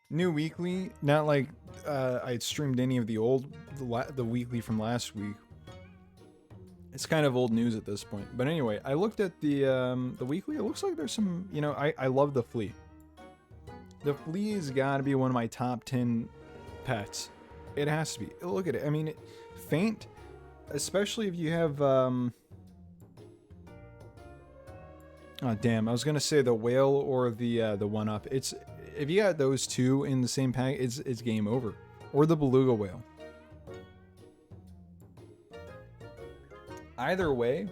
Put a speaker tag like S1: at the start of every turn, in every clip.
S1: New weekly, not like I'd streamed any of the the weekly from last week. It's kind of old news at this point. But anyway, I looked at the weekly. It looks like there's some, you know, I love the flea. The flea's got to be one of my top 10 pets. It has to be. Look at it. I mean, faint, especially if you have oh damn, I was gonna say the whale or the one up. It's if you got those two in the same pack, it's game over. Or the beluga whale. Either way,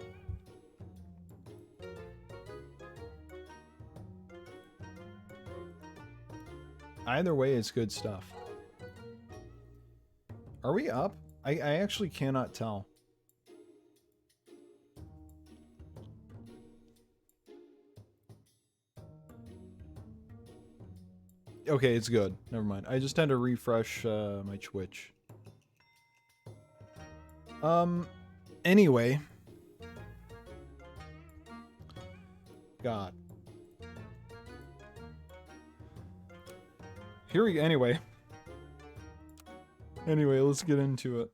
S1: it's good stuff. Are we up? I actually cannot tell. Okay, it's good. Never mind. I just had to refresh my Twitch. Anyway. God. Here we go. Anyway. Anyway, let's get into it.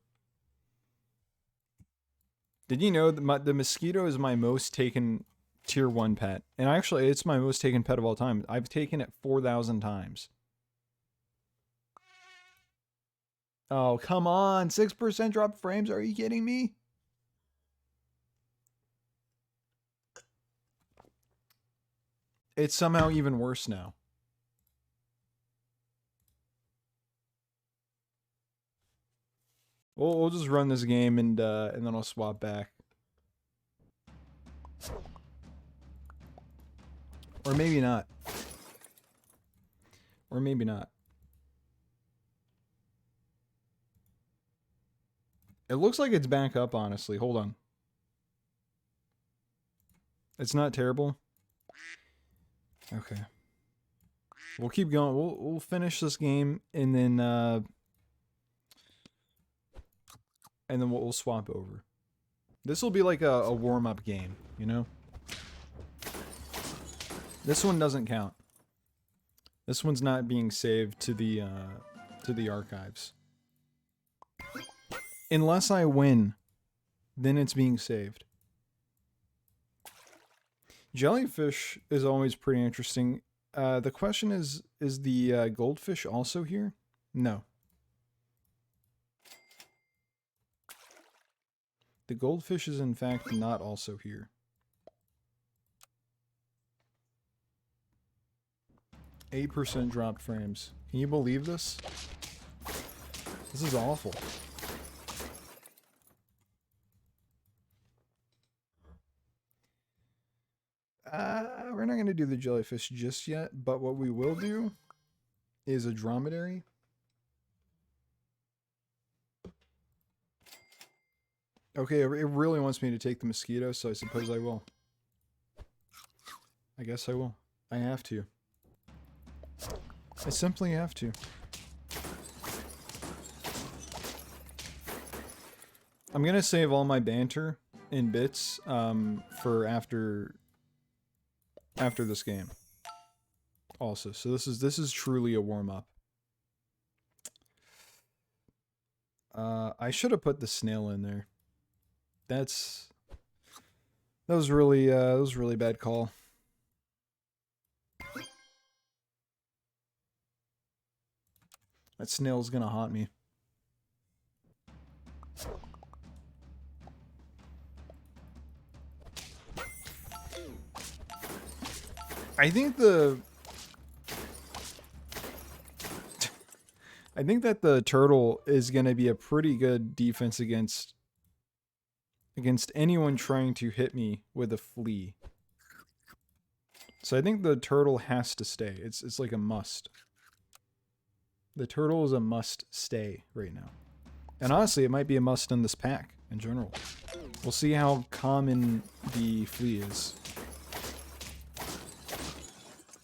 S1: Did you know that the mosquito is my most taken tier 1 pet? And actually, it's my most taken pet of all time. I've taken it 4,000 times. Oh, come on. 6% drop frames? Are you kidding me? It's somehow even worse now. We'll just run this game and then I'll swap back. Or maybe not. Or maybe not. It looks like it's back up, honestly. Hold on. It's not terrible. Okay. We'll keep going. We'll finish this game and then we'll swap over. This will be like a warm-up game, you know? This one doesn't count. This one's not being saved to the archives. Unless I win, then it's being saved. Jellyfish is always pretty interesting. The question is the goldfish also here? No. The goldfish is in fact not also here. %8 dropped frames. Can you believe this? This is awful. We're not going to do the jellyfish just yet, but what we will do is a dromedary. Okay, it really wants me to take the mosquito, so I suppose I will. I guess I will. I have to. I simply have to. I'm gonna save all my banter in bits for after this game. Also, so this is truly a warm up. I should have put the snail in there. That was really bad call. That snail's gonna haunt me. I think that the turtle is gonna be a pretty good defense against anyone trying to hit me with a flea. So I think the turtle has to stay. It's like a must. The turtle is a must stay right now. And honestly, it might be a must in this pack in general. We'll see how common the flea is.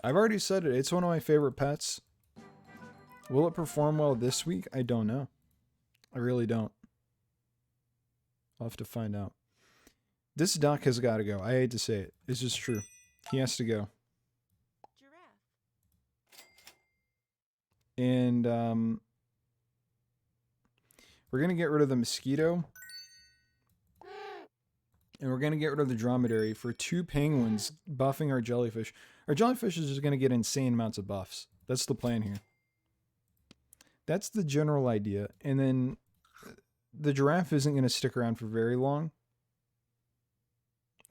S1: I've already said it. It's one of my favorite pets. Will it perform well this week? I don't know. I really don't. I'll have to find out. This duck has got to go. I hate to say it. It's just true. He has to go. And we're going to get rid of the mosquito. And we're going to get rid of the dromedary for 2 penguins buffing our jellyfish. Our jellyfish is just going to get insane amounts of buffs. That's the plan here. That's the general idea. And then the giraffe isn't going to stick around for very long.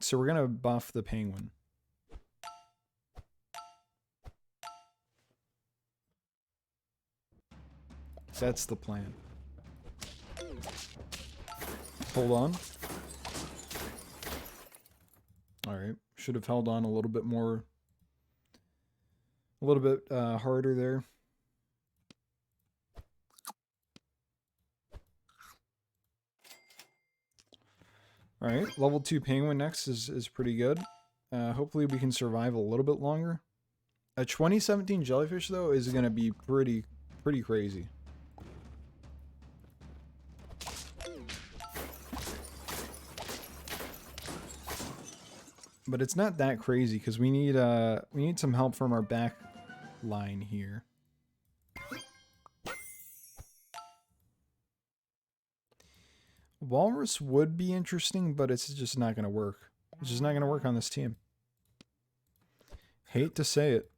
S1: So we're going to buff the penguin. That's the plan. Hold on. Alright. Should have held on a little bit more. A little bit harder there. Alright. Level 2 penguin next is pretty good. Hopefully we can survive a little bit longer. A 2017 jellyfish, though, is going to be pretty crazy. But it's not that crazy because we need some help from our back line here. Walrus would be interesting, but it's just not going to work. It's just not going to work on this team. Hate to say it.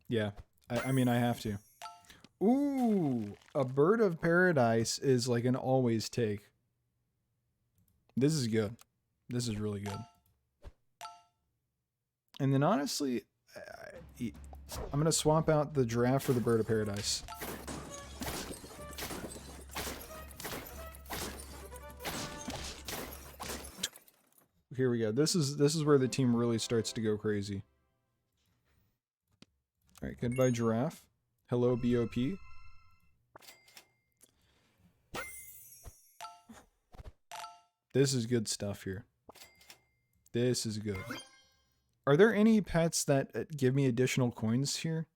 S1: Yeah, I mean, I have to. Ooh, a bird of paradise is like an always take. This is good. This is really good. And then honestly, I'm going to swap out the giraffe for the bird of paradise. Here we go. This is where the team really starts to go crazy. All right, goodbye giraffe. Hello BOP. This is good stuff here. This is good. Are there any pets that give me additional coins here?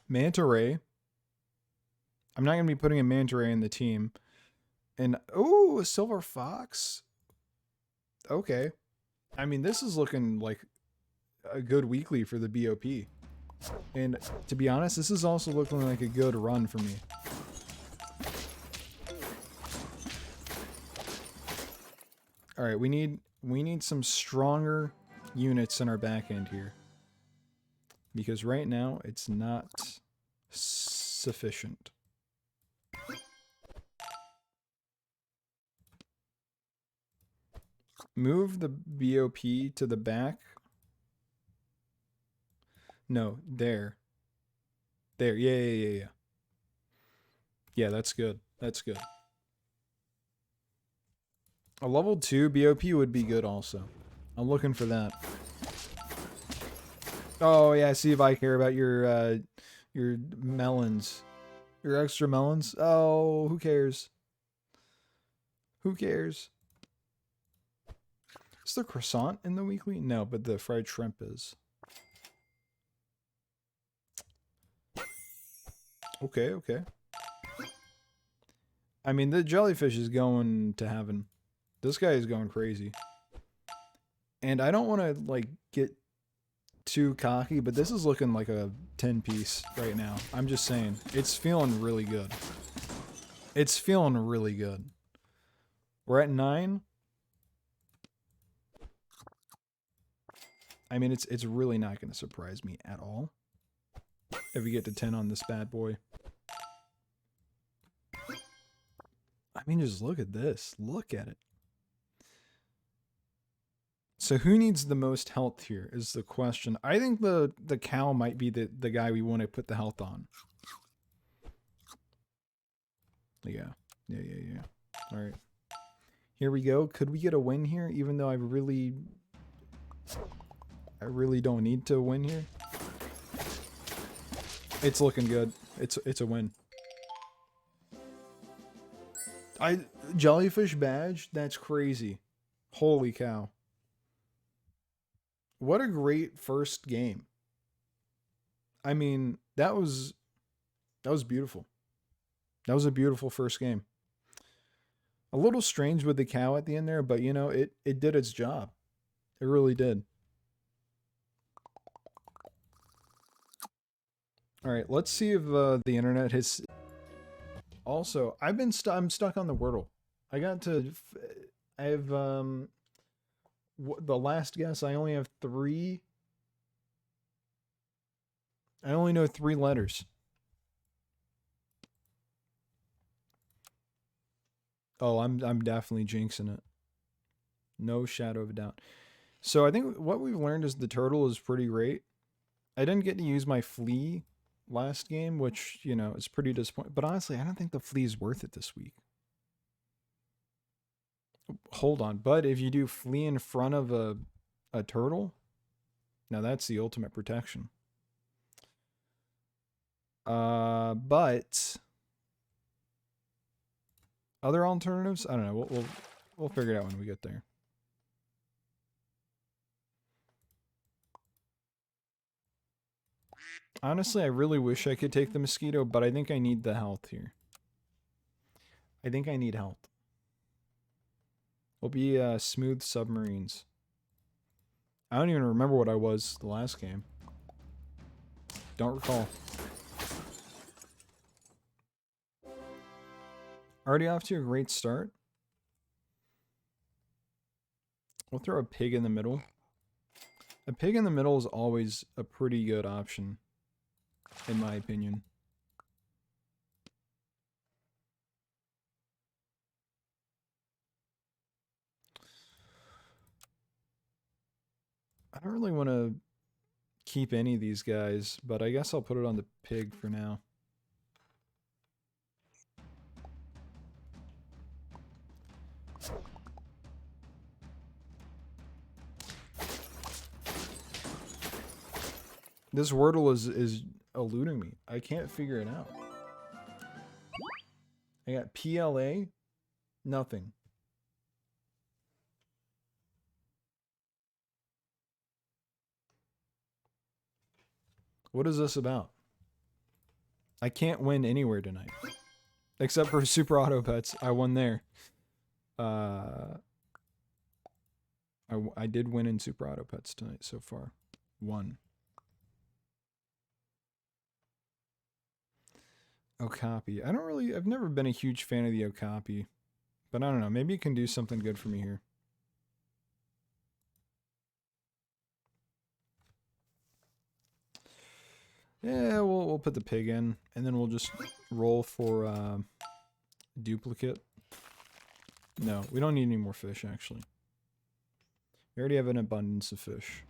S1: Manta ray. I'm not going to be putting a manta ray in the team. And, oh, a silver fox. Okay. I mean, this is looking like a good weekly for the BOP. And to be honest, this is also looking like a good run for me. All right, we need some stronger units in our back end here. Because right now, it's not sufficient. Move the BOP to the back. No, there. There, yeah. Yeah, that's good. That's good. A level 2 BOP would be good also. I'm looking for that. Oh yeah, see if I care about your melons. Your extra melons? Oh, who cares? Who cares? Is the croissant in the weekly? No, but the fried shrimp is. Okay. I mean, the jellyfish is going to heaven. This guy is going crazy. And I don't want to, like, get too cocky, but this is looking like a 10-piece right now. I'm just saying. It's feeling really good. It's feeling really good. We're at 9. I mean, it's really not going to surprise me at all if we get to 10 on this bad boy. I mean, just look at this. Look at it. So who needs the most health here is the question. I think the cow might be the guy we want to put the health on. Yeah. All right. Here we go. Could we get a win here? Even though I really don't need to win here. It's looking good. It's a win. Jellyfish badge? That's crazy. Holy cow. What a great first game. I mean, that was beautiful. That was a beautiful first game. A little strange with the cow at the end there, but you know, it did its job. It really did. All right, let's see if the internet has. Also, I'm stuck on the Wordle. I got to. I have the last guess. I only have 3. I only know 3 letters. Oh, I'm definitely jinxing it. No shadow of a doubt. So I think what we've learned is the turtle is pretty great. I didn't get to use my flea last game, which, you know, is pretty disappointing. But honestly, I don't think the flea is worth it this week. Hold on. But if you do flea in front of a turtle, now that's the ultimate protection. But other alternatives, I don't know. We'll figure it out when we get there. Honestly, I really wish I could take the mosquito, but I think I need the health here. I think I need health. We'll be smooth submarines. I don't even remember what I was the last game. Don't recall. Already off to a great start. We'll throw a pig in the middle. A pig in the middle is always a pretty good option, in my opinion. I don't really want to keep any of these guys, but I guess I'll put it on the pig for now. This Wordle is eluding me. I can't figure it out. I got PLA, nothing. What is this about? I can't win anywhere tonight. Except for Super Auto Pets. I won there. I did win in Super Auto Pets tonight so far. 1. Okapi. I've never been a huge fan of the Okapi. But I don't know, maybe it can do something good for me here. Yeah, we'll put the pig in, and then we'll just roll for duplicate. No, we don't need any more fish, actually. We already have an abundance of fish.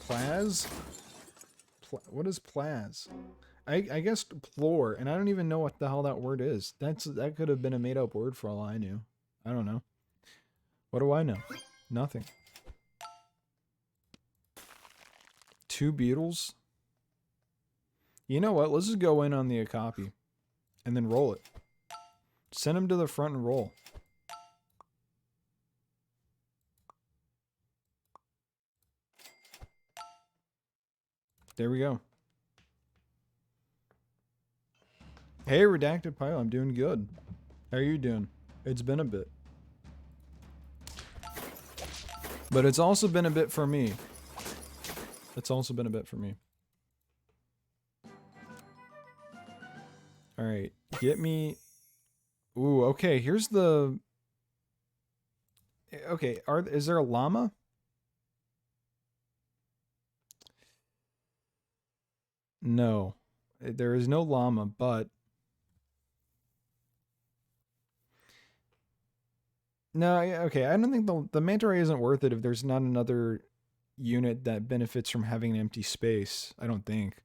S1: Plaz? What is plaz? I guess plore, and I don't even know what the hell that word is. That could have been a made-up word for all I knew. I don't know. What do I know? Nothing. 2 beetles? You know what? Let's just go in on the Okapi. And then roll it. Send him to the front and roll. There we go. Hey, Redacted Pile, I'm doing good. How are you doing? It's been a bit. But it's also been a bit for me. It's also been a bit for me. Alright, get me... Ooh, okay, here's the... Okay, is there a llama? No. There is no llama, but... No, okay, I don't think the manta ray isn't worth it if there's not another unit that benefits from having an empty space. I don't think.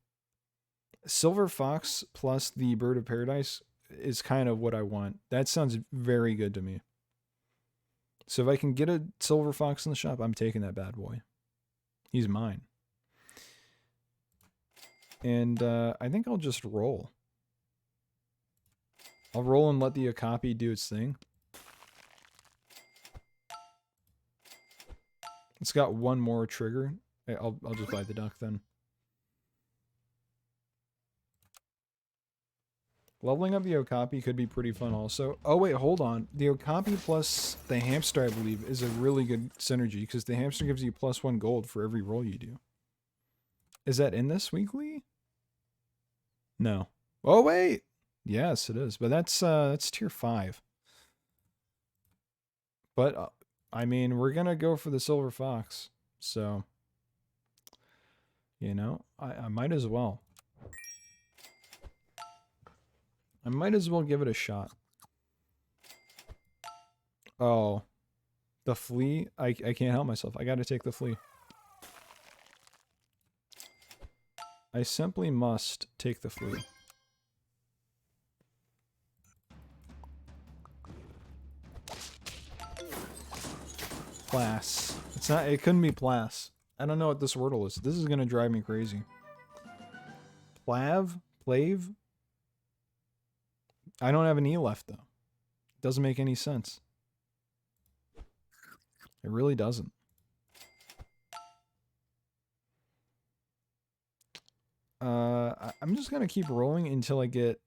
S1: Silver Fox plus the Bird of Paradise is kind of what I want. That sounds very good to me. So if I can get a Silver Fox in the shop, I'm taking that bad boy. He's mine. And I think I'll just roll. I'll roll and let the Okapi do its thing. It's got 1 more trigger. I'll just buy the duck then. Leveling up the Okapi could be pretty fun also. Oh wait, hold on. The Okapi plus the hamster, I believe, is a really good synergy because the hamster gives you +1 gold for every roll you do. Is that in this weekly? No. Oh wait! Yes, it is. But that's tier 5. But, I mean, we're gonna go for the Silver Fox. So, you know, I might as well. I might as well give it a shot. Oh. The flea? I can't help myself. I gotta take the flea. I simply must take the flea. Plas. It's not, it couldn't be Plas. I don't know what this wordle is. This is gonna drive me crazy. Plav? Plave? I don't have an E left, though. It doesn't make any sense. It really doesn't. I'm just gonna keep rolling until I get...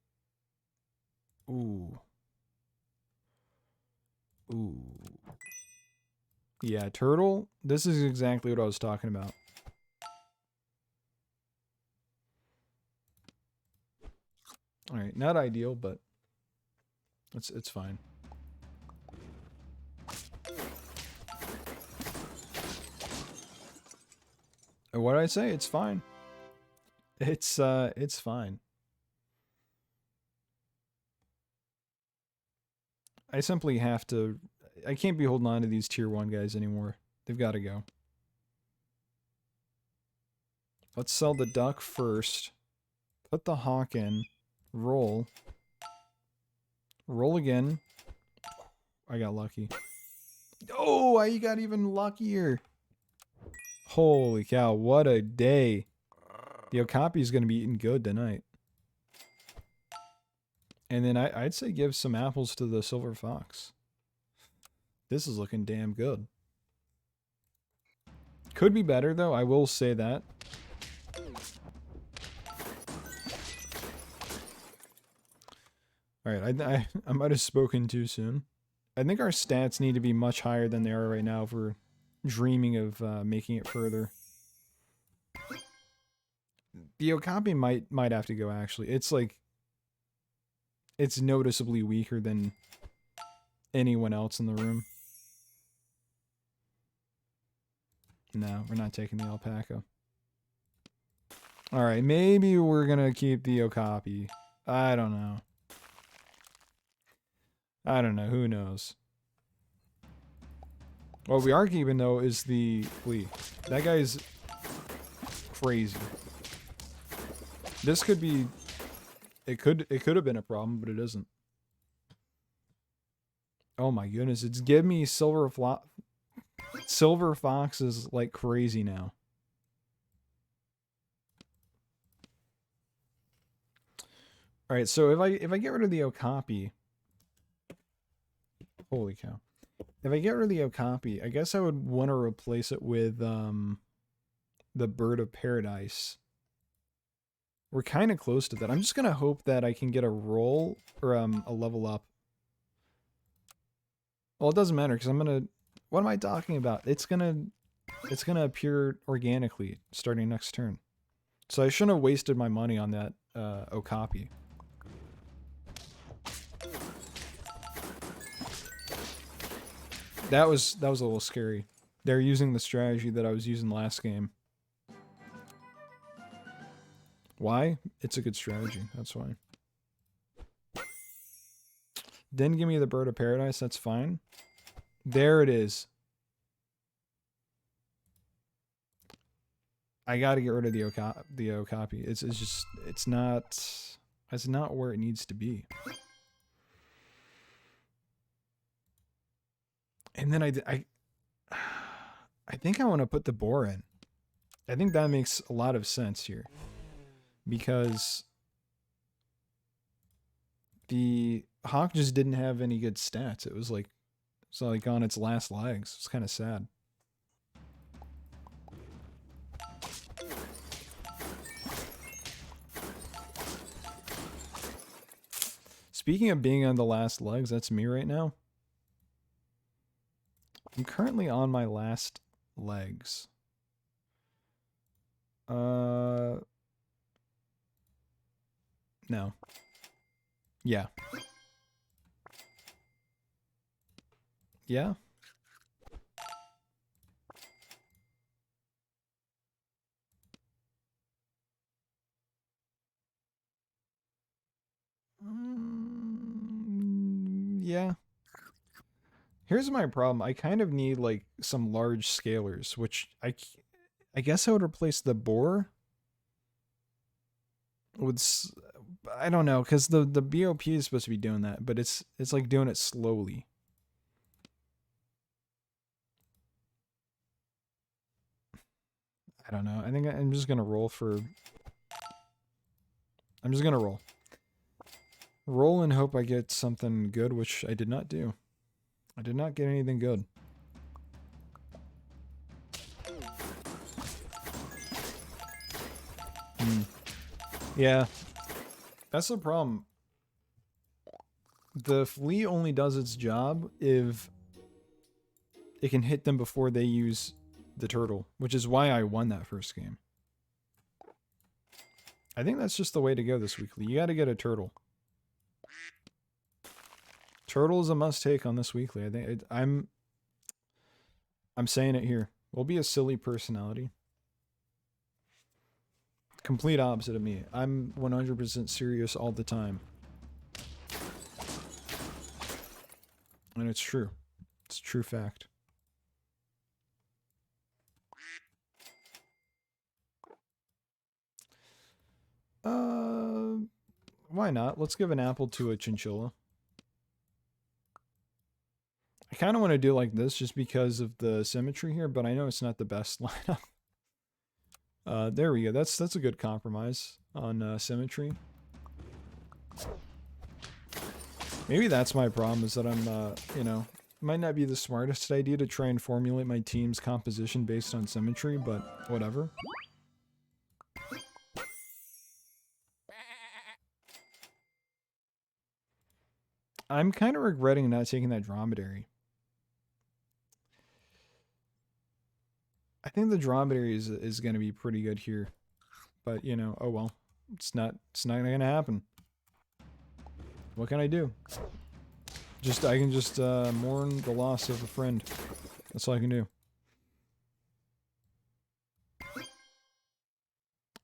S1: Ooh. Ooh. Yeah, turtle. This is exactly what I was talking about. Alright, not ideal, but... It's fine. What did I say? It's fine. It's fine. I simply have to... I can't be holding on to these tier 1 guys anymore. They've got to go. Let's sell the duck first. Put the hawk in. Roll. Roll again. I got lucky. Oh, I got even luckier. Holy cow, what a day. The Okapi is going to be eating good tonight. And then I'd say give some apples to the Silver Fox. This is looking damn good. Could be better, though. I will say that. Alright, I might have spoken too soon. I think our stats need to be much higher than they are right now if we're dreaming of making it further. The Okapi might have to go, actually. It's like... It's noticeably weaker than anyone else in the room. No, we're not taking the alpaca. Alright, maybe we're gonna keep the Okapi. I don't know. I don't know, who knows. What we are keeping, though, is the flea. That guy's crazy. This could be... It could have been a problem, but it isn't. Oh my goodness, it's giving me Silver Foxes like crazy now. Alright, so if I get rid of the Okapi... Holy cow. If I get rid of the Okapi, I guess I would want to replace it with the Bird of Paradise. We're kind of close to that. I'm just going to hope that I can get a roll or a level up. Well, it doesn't matter because I'm going to... What am I talking about? It's going to appear organically starting next turn. So I shouldn't have wasted my money on that Okapi. That was a little scary. They're using the strategy that I was using last game. Why? It's a good strategy. That's why. Then give me the Bird of Paradise. That's fine. There it is. I gotta get rid of the Okapi. It's just it's not where it needs to be. And then I think I want to put the boar in. I think that makes a lot of sense here. Because the hawk just didn't have any good stats. It was like on its last legs. It's kind of sad. Speaking of being on the last legs, that's me right now. I'm currently on my last legs. No. Yeah. Yeah. Yeah. Here's my problem. I kind of need like some large scalers, which I guess I would replace the boar with I don't know, because the BOP is supposed to be doing that, but it's like doing it slowly. I don't know. I think I'm just gonna roll for. I'm just gonna roll. Roll and hope I get something good, which I did not do. I did not get anything good. Yeah. That's the problem. The flea only does its job if it can hit them before they use the turtle, which is why I won that first game. I think that's just the way to go this weekly. You gotta get a turtle. Turtle is a must-take on this weekly. I think I'm saying it here. We'll be a silly personality. Complete opposite of me. I'm 100% serious all the time. And it's true. It's a true fact. Why not? Let's give an apple to a chinchilla. I kind of want to do like this just because of the symmetry here, but I know it's not the best lineup. There we go. That's a good compromise on symmetry. Maybe that's my problem, is that I'm, you know, might not be the smartest idea to try and formulate my team's composition based on symmetry, but whatever. I'm kind of regretting not taking that dromedary. I think the dromedary is going to be pretty good here. But, you know, oh well. It's not going to happen. What can I do? I can just mourn the loss of a friend. That's all I can do.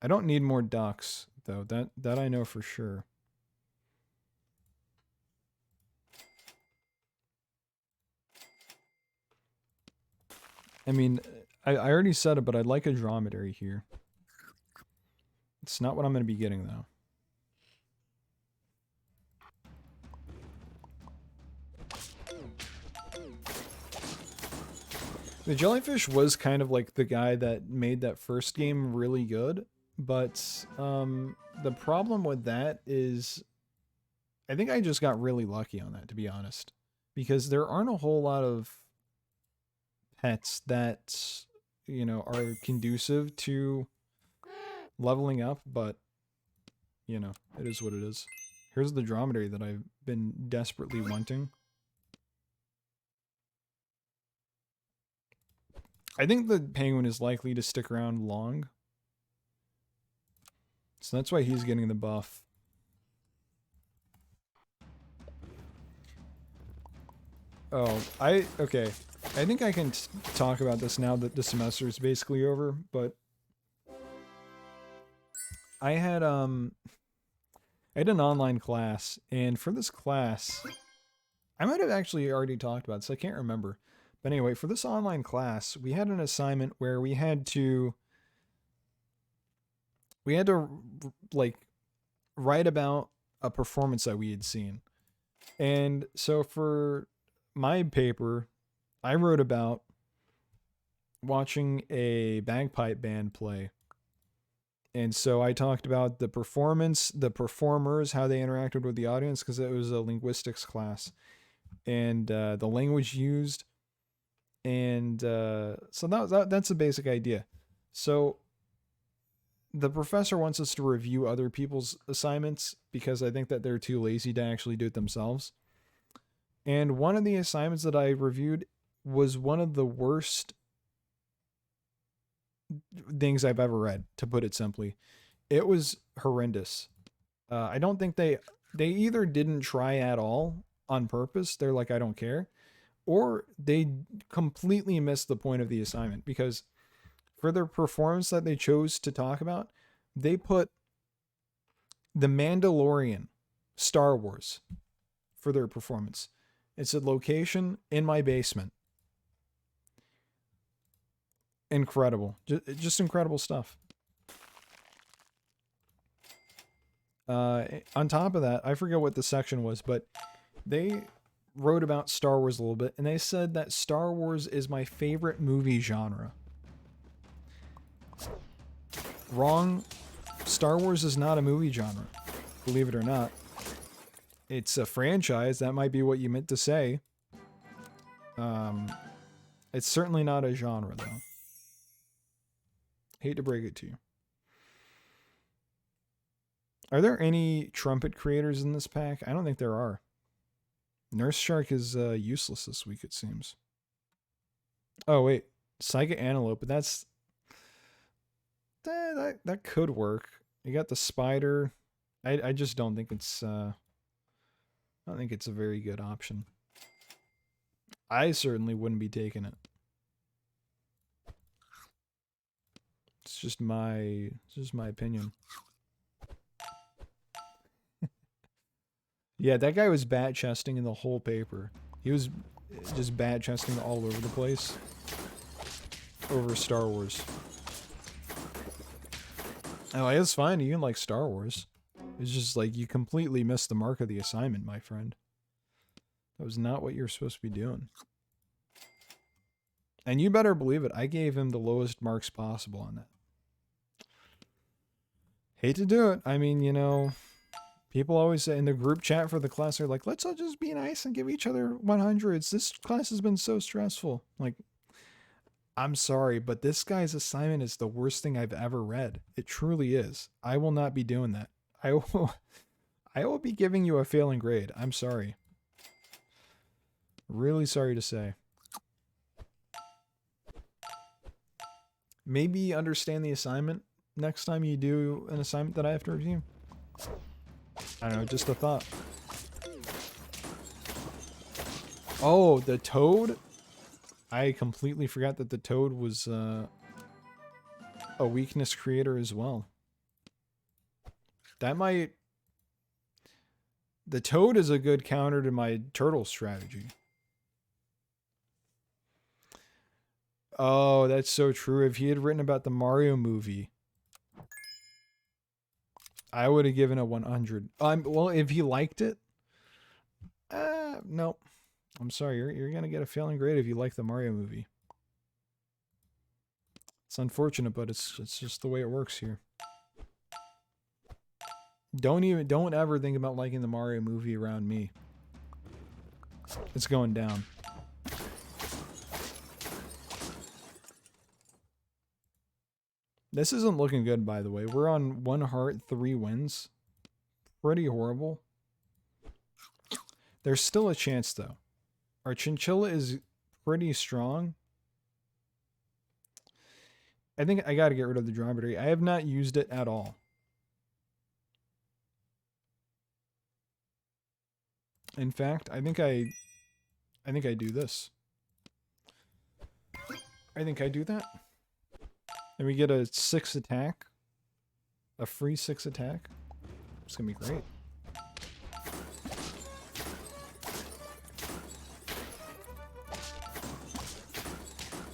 S1: I don't need more ducks, though. That I know for sure. I mean, I already said it, but I'd like a dromedary here. It's not what I'm going to be getting, though. The jellyfish was kind of like the guy that made that first game really good, but the problem with that is I think I just got really lucky on that, to be honest, because there aren't a whole lot of pets that, you know, are conducive to leveling up, but, you know, it is what it is. Here's the dromedary that I've been desperately wanting. I think the penguin is likely to stick around long. So that's why he's getting the buff. Oh, okay. I think I can talk about this now that the semester is basically over, but I had an online class, and for this class, I might have actually already talked about this, I can't remember. But anyway, for this online class, we had an assignment where we had to like write about a performance that we had seen. And so for my paper, I wrote about watching a bagpipe band play. And so I talked about the performance, the performers, how they interacted with the audience, because it was a linguistics class, and the language used. And so that's a basic idea. So the professor wants us to review other people's assignments because I think that they're too lazy to actually do it themselves. And one of the assignments that I reviewed was one of the worst things I've ever read, to put it simply. It was horrendous. I don't think they either didn't try at all on purpose. They're like, I don't care. Or they completely missed the point of the assignment, because for their performance that they chose to talk about, they put The Mandalorian, Star Wars, for their performance. It's a location in my basement. Incredible. Just incredible stuff. On top of that, I forget what the section was, but they wrote about Star Wars a little bit, and they said that Star Wars is my favorite movie genre. Wrong. Star Wars is not a movie genre, believe it or not. It's a franchise. That might be what you meant to say. It's certainly not a genre, though. Hate to break it to you. Are there any trumpet creators in this pack? I don't think there are. Nurse Shark is useless this week, it seems. Oh, wait. Psychic Antelope, but that's... That could work. You got the spider. I just don't think it's... I don't think it's a very good option. I certainly wouldn't be taking it. It's just my opinion. Yeah, that guy was bat chesting in the whole paper. He was just bat chesting all over the place over Star Wars. Oh, it's fine. You can like Star Wars. It's just like you completely missed the mark of the assignment, my friend. That was not what you're supposed to be doing. And you better believe it, I gave him the lowest marks possible on that. Hate to do it. I mean, you know, people always say in the group chat for the class, they're like, let's all just be nice and give each other 100s. This class has been so stressful. Like, I'm sorry, but this guy's assignment is the worst thing I've ever read. It truly is. I will not be doing that. I will be giving you a failing grade. I'm sorry. Really sorry to say. Maybe understand the assignment next time you do an assignment that I have to review. I don't know, just a thought. Oh, the toad? I completely forgot that the toad was a weakness creator as well. That might... The toad is a good counter to my turtle strategy. Oh, that's so true. If he had written about the Mario movie, I would have given it 100. Well, if he liked it, no. I'm sorry, you're gonna get a failing grade if you like the Mario movie. It's unfortunate, but it's just the way it works here. Don't ever think about liking the Mario movie around me. It's going down. This isn't looking good, by the way. We're on 1 heart, 3 wins. Pretty horrible. There's still a chance, though. Our chinchilla is pretty strong. I think I gotta get rid of the dromedary. I have not used it at all. In fact, I think I do this. I think I do that. And we get a 6 attack. A free 6 attack. It's gonna be great.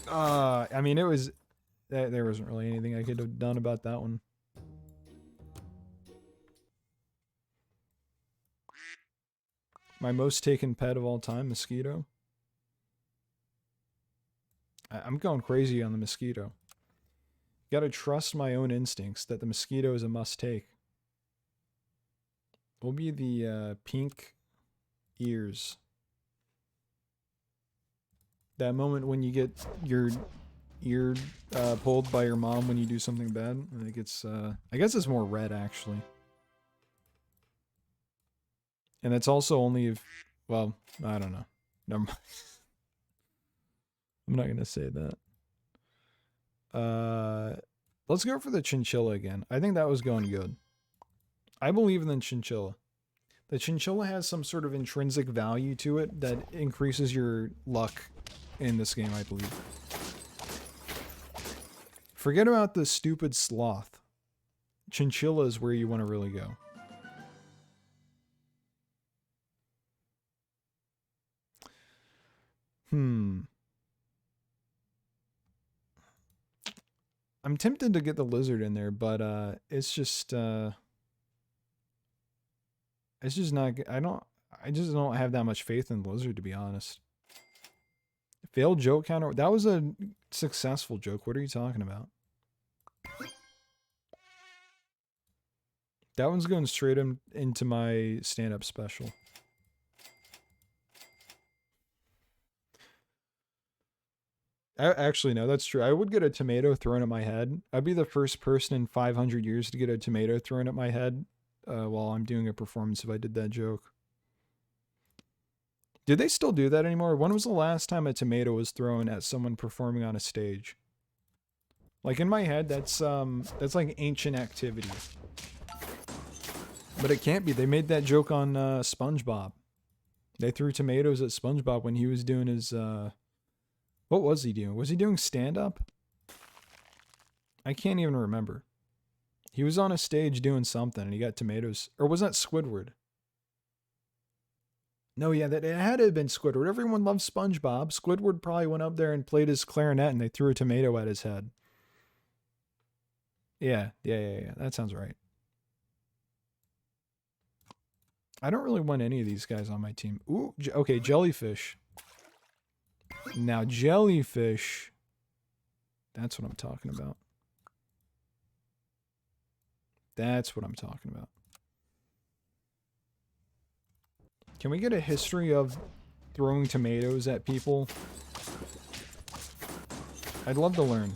S1: I mean, it was... There wasn't really anything I could have done about that one. My most taken pet of all time, mosquito. I'm going crazy on the mosquito. Gotta trust my own instincts that the mosquito is a must-take. Will be the pink ears. That moment when you get your ear pulled by your mom when you do something bad. I think it's I guess it's more red actually. And it's also only if, well, I don't know. Never mind. I'm not gonna say that. Let's go for the chinchilla again. I think that was going good. I believe in the chinchilla. The chinchilla has some sort of intrinsic value to it that increases your luck in this game, I believe. Forget about the stupid sloth. Chinchilla is where you want to really go. I'm tempted to get the lizard in there, but it's just not, I just don't have that much faith in the lizard, to be honest. Failed joke counter. That was a successful joke. What are you talking about? That one's going straight into my stand-up special. Actually, no, that's true. I would get a tomato thrown at my head. I'd be the first person in 500 years to get a tomato thrown at my head while I'm doing a performance if I did that joke. Do they still do that anymore? When was the last time a tomato was thrown at someone performing on a stage? Like in my head, that's like ancient activity. But it can't be. They made that joke on SpongeBob. They threw tomatoes at SpongeBob when he was doing his what was he doing? Was he doing stand-up? I can't even remember. He was on a stage doing something and he got tomatoes. Or was that Squidward? No, yeah, it had to have been Squidward. Everyone loves SpongeBob. Squidward probably went up there and played his clarinet and they threw a tomato at his head. Yeah. That sounds right. I don't really want any of these guys on my team. Ooh, okay, jellyfish. Now, jellyfish. That's what I'm talking about. That's what I'm talking about. Can we get a history of throwing tomatoes at people? I'd love to learn.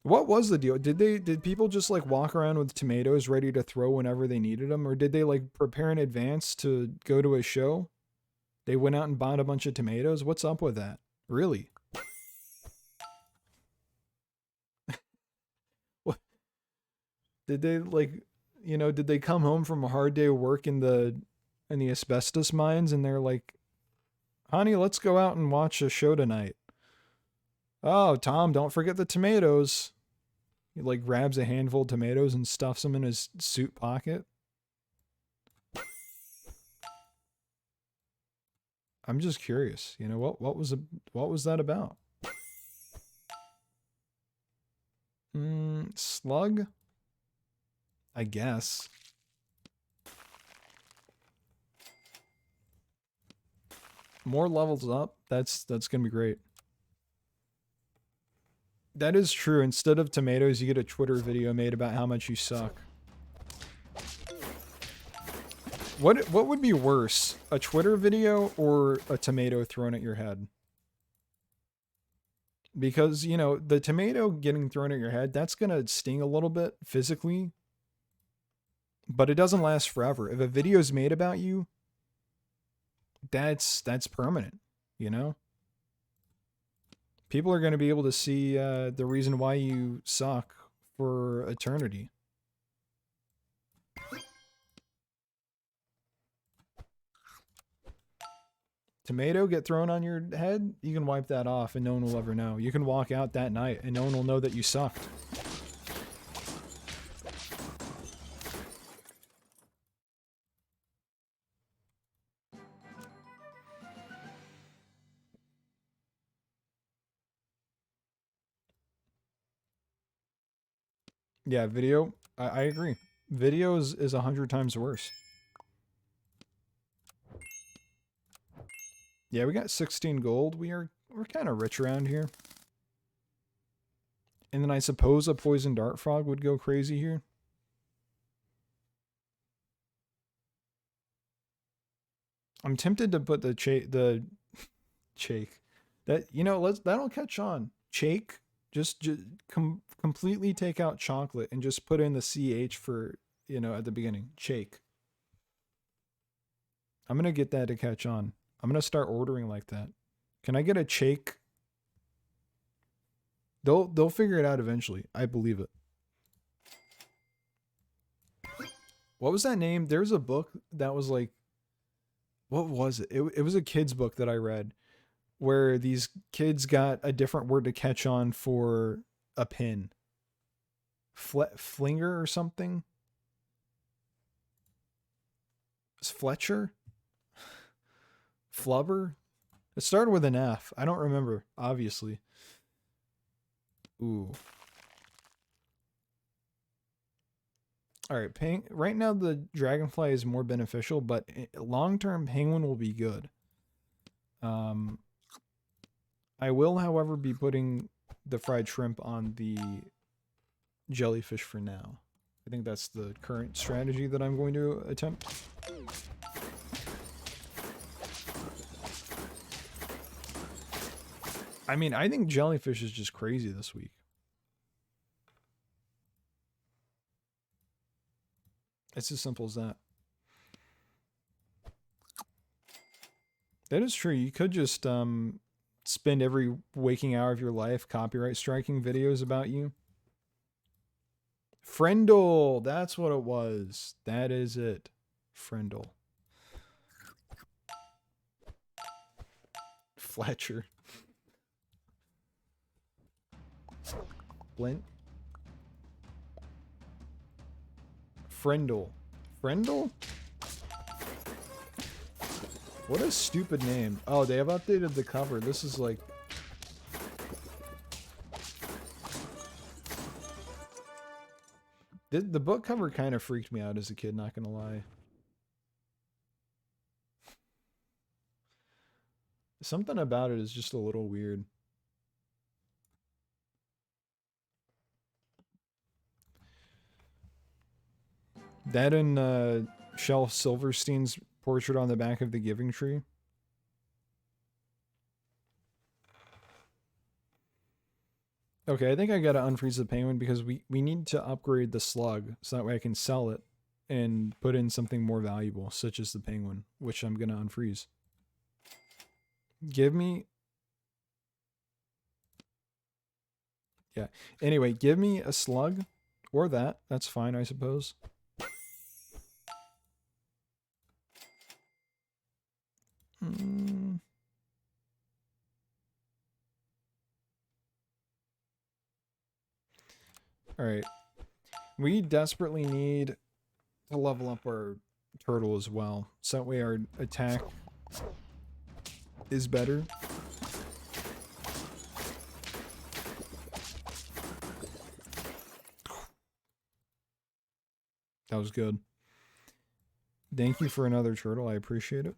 S1: What was the deal? Did people just like walk around with tomatoes ready to throw whenever they needed them? Or did they like prepare in advance to go to a show? They went out and bought a bunch of tomatoes? What's up with that? Really? What? Did they like, you know, did they come home from a hard day of work in the asbestos mines and they're like, honey, let's go out and watch a show tonight. Oh, Tom, don't forget the tomatoes. He like grabs a handful of tomatoes and stuffs them in his suit pocket. I'm just curious, you know, what was that about? Slug? I guess. More levels up. That's gonna be great. That is true. Instead of tomatoes, you get a Twitter video made about how much you suck. What would be worse? A Twitter video or a tomato thrown at your head? Because, you know, the tomato getting thrown at your head, that's gonna sting a little bit physically. But it doesn't last forever. If a video is made about you, that's permanent, you know? People are going to be able to see the reason why you suck for eternity. Tomato get thrown on your head, you can wipe that off and no one will ever know. You can walk out that night and no one will know that you sucked. Yeah, video. I agree. Video is 100 times worse. Yeah, we got 16 gold. We're kind of rich around here. And then I suppose a poison dart frog would go crazy here. I'm tempted to put the That, you know, that'll catch on. Chake, just completely take out chocolate and just put in the ch for, you know, at the beginning. Chake. I'm gonna get that to catch on. I'm gonna start ordering like that. Can I get a Chake? They'll figure it out eventually. I believe it. What was that name? There's a book that was like, what was it? It was a kid's book that I read where these kids got a different word to catch on for a pin. Flinger or something? Is Fletcher? Flubber? It started with an F. I don't remember, obviously. Ooh. Alright, right now the dragonfly is more beneficial, but long-term penguin will be good. I will, however, be putting the fried shrimp on the jellyfish for now. I think that's the current strategy that I'm going to attempt. I mean, I think jellyfish is just crazy this week. It's as simple as that. That is true. You could just spend every waking hour of your life copyright striking videos about you. Friendle, that's what it was. That is it. Friendle. Fletcher. Blint. Friendle. Friendle? What a stupid name. Oh, they have updated the cover. This is like... The book cover kind of freaked me out as a kid, not gonna lie. Something about it is just a little weird. That and Shel Silverstein's portrait on the back of the Giving Tree. Okay, I think I gotta unfreeze the penguin because we need to upgrade the slug so that way I can sell it and put in something more valuable, such as the penguin, which I'm gonna unfreeze. Give me... Yeah. Anyway, give me a slug. Or that. That's fine, I suppose. Alright. We desperately need to level up our turtle as well. So that way our attack is better. That was good. Thank you for another turtle. I appreciate it.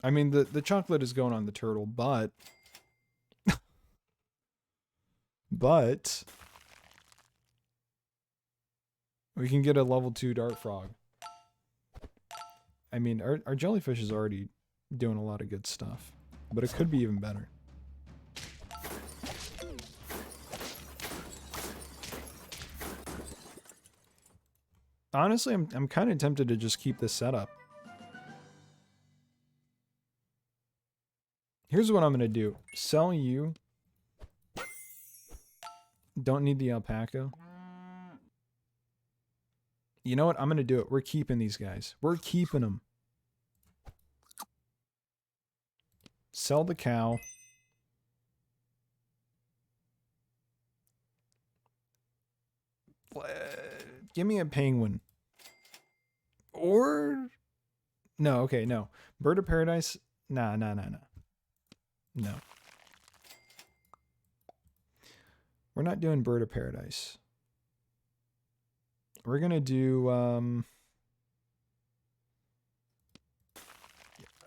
S1: I mean, the chocolate is going on the turtle, but... but... we can get a level 2 dart frog. I mean, our jellyfish is already doing a lot of good stuff. But it could be even better. Honestly, I'm kind of tempted to just keep this setup. Here's what I'm going to do. Sell you. Don't need the alpaca. You know what? I'm going to do it. We're keeping these guys. We're keeping them. Sell the cow. Give me a penguin. Or... no, okay, no. Bird of Paradise? Nah. No. We're not doing Bird of Paradise. We're gonna do,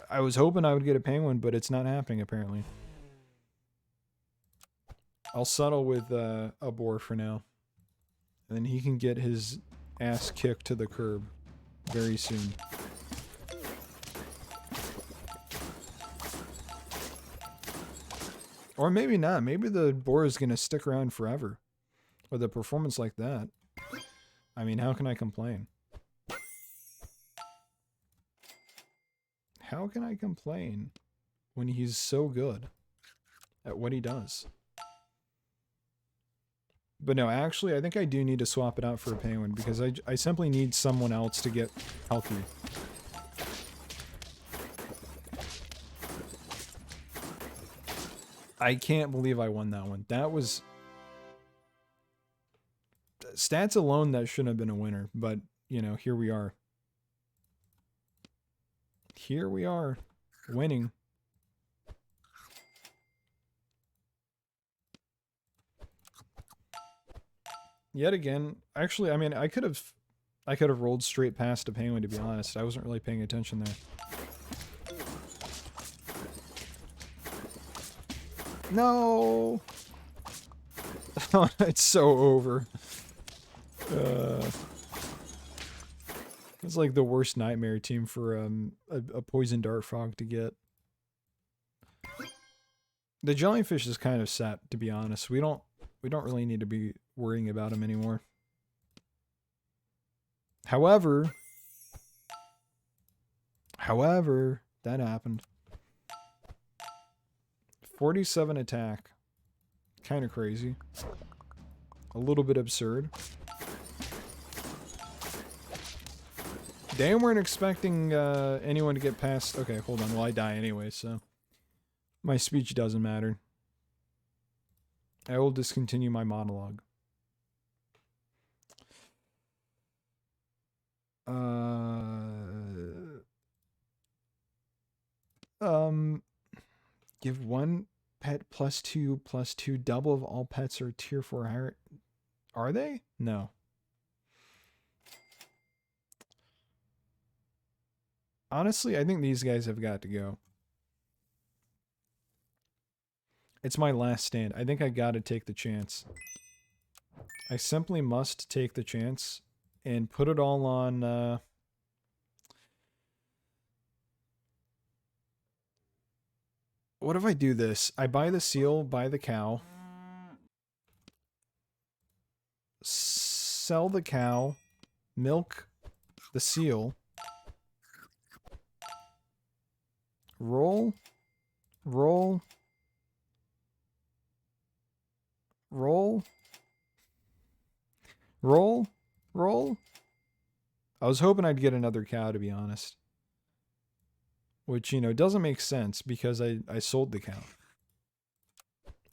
S1: I was hoping I would get a penguin, but it's not happening, apparently. I'll settle with, a boar for now. And then he can get his ass kicked to the curb very soon. Or maybe not. Maybe the boar is going to stick around forever. With a performance like that. I mean, how can I complain? How can I complain when he's so good at what he does? But no, actually, I think I do need to swap it out for a penguin because I simply need someone else to get healthy. I can't believe I won that one. That was... Stats alone, that shouldn't have been a winner. But, you know, here we are. Here we are. Winning. Yet again, actually, I mean, I could have rolled straight past a penguin, to be honest. I wasn't really paying attention there. No! It's so over. It's like the worst nightmare team for a poison dart frog to get. The jellyfish is kind of set, to be honest. We don't really need to be worrying about him anymore. However, that happened. 47 attack. Kind of crazy. A little bit absurd. They weren't expecting anyone to get past... Okay, hold on. Well, I die anyway, so... My speech doesn't matter. I will discontinue my monologue. Give one pet +2/+2. Double of all pets are tier 4 higher. Are they? No. Honestly, I think these guys have got to go. It's my last stand. I think I gotta take the chance. I simply must take the chance and put it all on, what if I do this? I buy the seal, buy the cow. Sell the cow. Milk the seal. Roll. Roll. Roll. Roll. Roll. I was hoping I'd get another cow, to be honest. Which, you know, doesn't make sense because I sold the cow.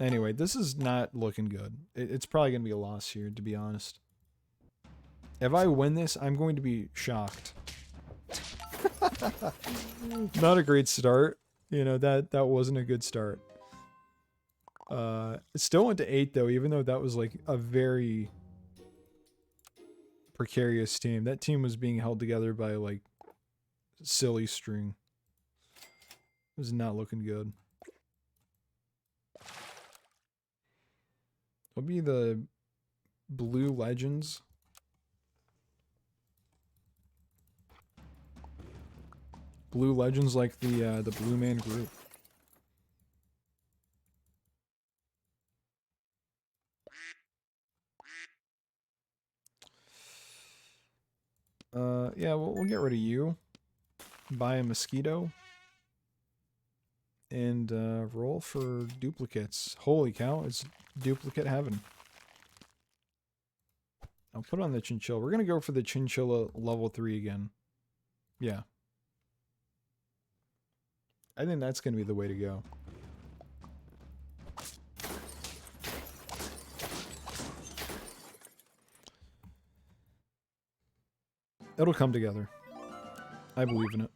S1: Anyway, this is not looking good. It's probably going to be a loss here, to be honest. If I win this, I'm going to be shocked. Not a great start. You know, that wasn't a good start. It still went to 8 though, even though that was like a very precarious team. That team was being held together by like silly string. It was not looking good. It'll be the Blue Legends. Blue Legends like the Blue Man Group. Yeah, we'll get rid of you. Buy a mosquito. And roll for duplicates. Holy cow, it's duplicate heaven. I'll put on the chinchilla. We're gonna go for the chinchilla level 3 again. Yeah. I think that's gonna be the way to go. It'll come together. I believe in it.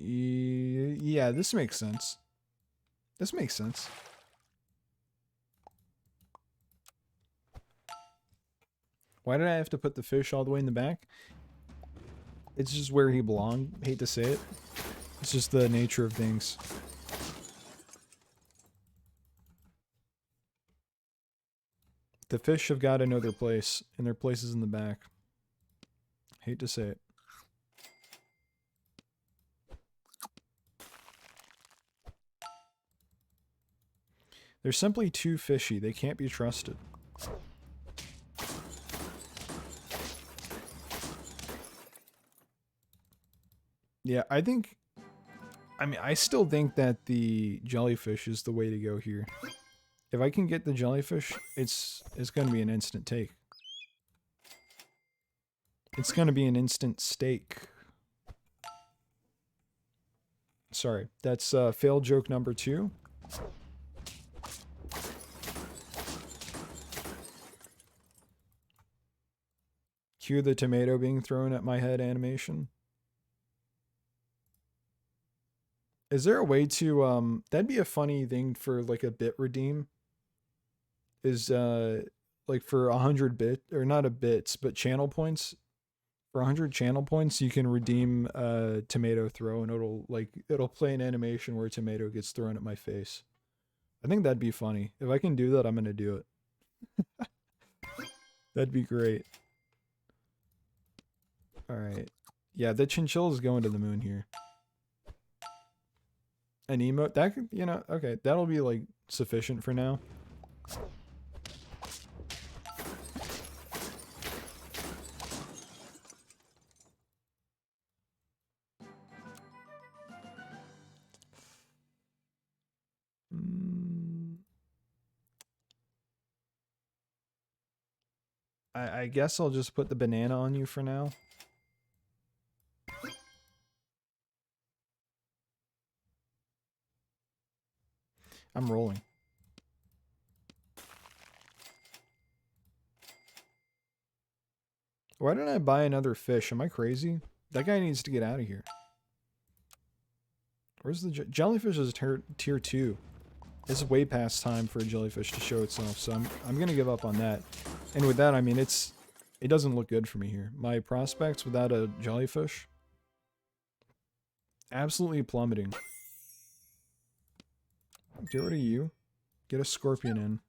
S1: Yeah, this makes sense. This makes sense. Why did I have to put the fish all the way in the back? It's just where he belonged. Hate to say it. It's just the nature of things. The fish have got to know their place, and their place is in the back. Hate to say it. They're simply too fishy. They can't be trusted. Yeah, I think... I mean, I still think that the jellyfish is the way to go here. If I can get the jellyfish, it's going to be an instant take. It's going to be an instant steak. Sorry, that's failed joke number 2. Cue the tomato being thrown at my head animation. Is there a way to, that'd be a funny thing for like a bit redeem. Is, like for 100 bit, or not a bits, but channel points. For 100 channel points, you can redeem a tomato throw, and it'll play an animation where a tomato gets thrown at my face. I think that'd be funny. If I can do that, I'm gonna do it. That'd be great. Alright. Yeah, the chinchilla's going to the moon here. An emote, that could, you know, okay, that'll be like sufficient for now. I guess I'll just put the banana on you for now. I'm rolling. Why didn't I buy another fish? Am I crazy? That guy needs to get out of here. Where's the jellyfish? Is tier 2. It's way past time for a jellyfish to show itself, so I'm gonna give up on that. And with that, I mean, it doesn't look good for me here. My prospects without a jellyfish, absolutely plummeting. Get rid of you. Get a scorpion in.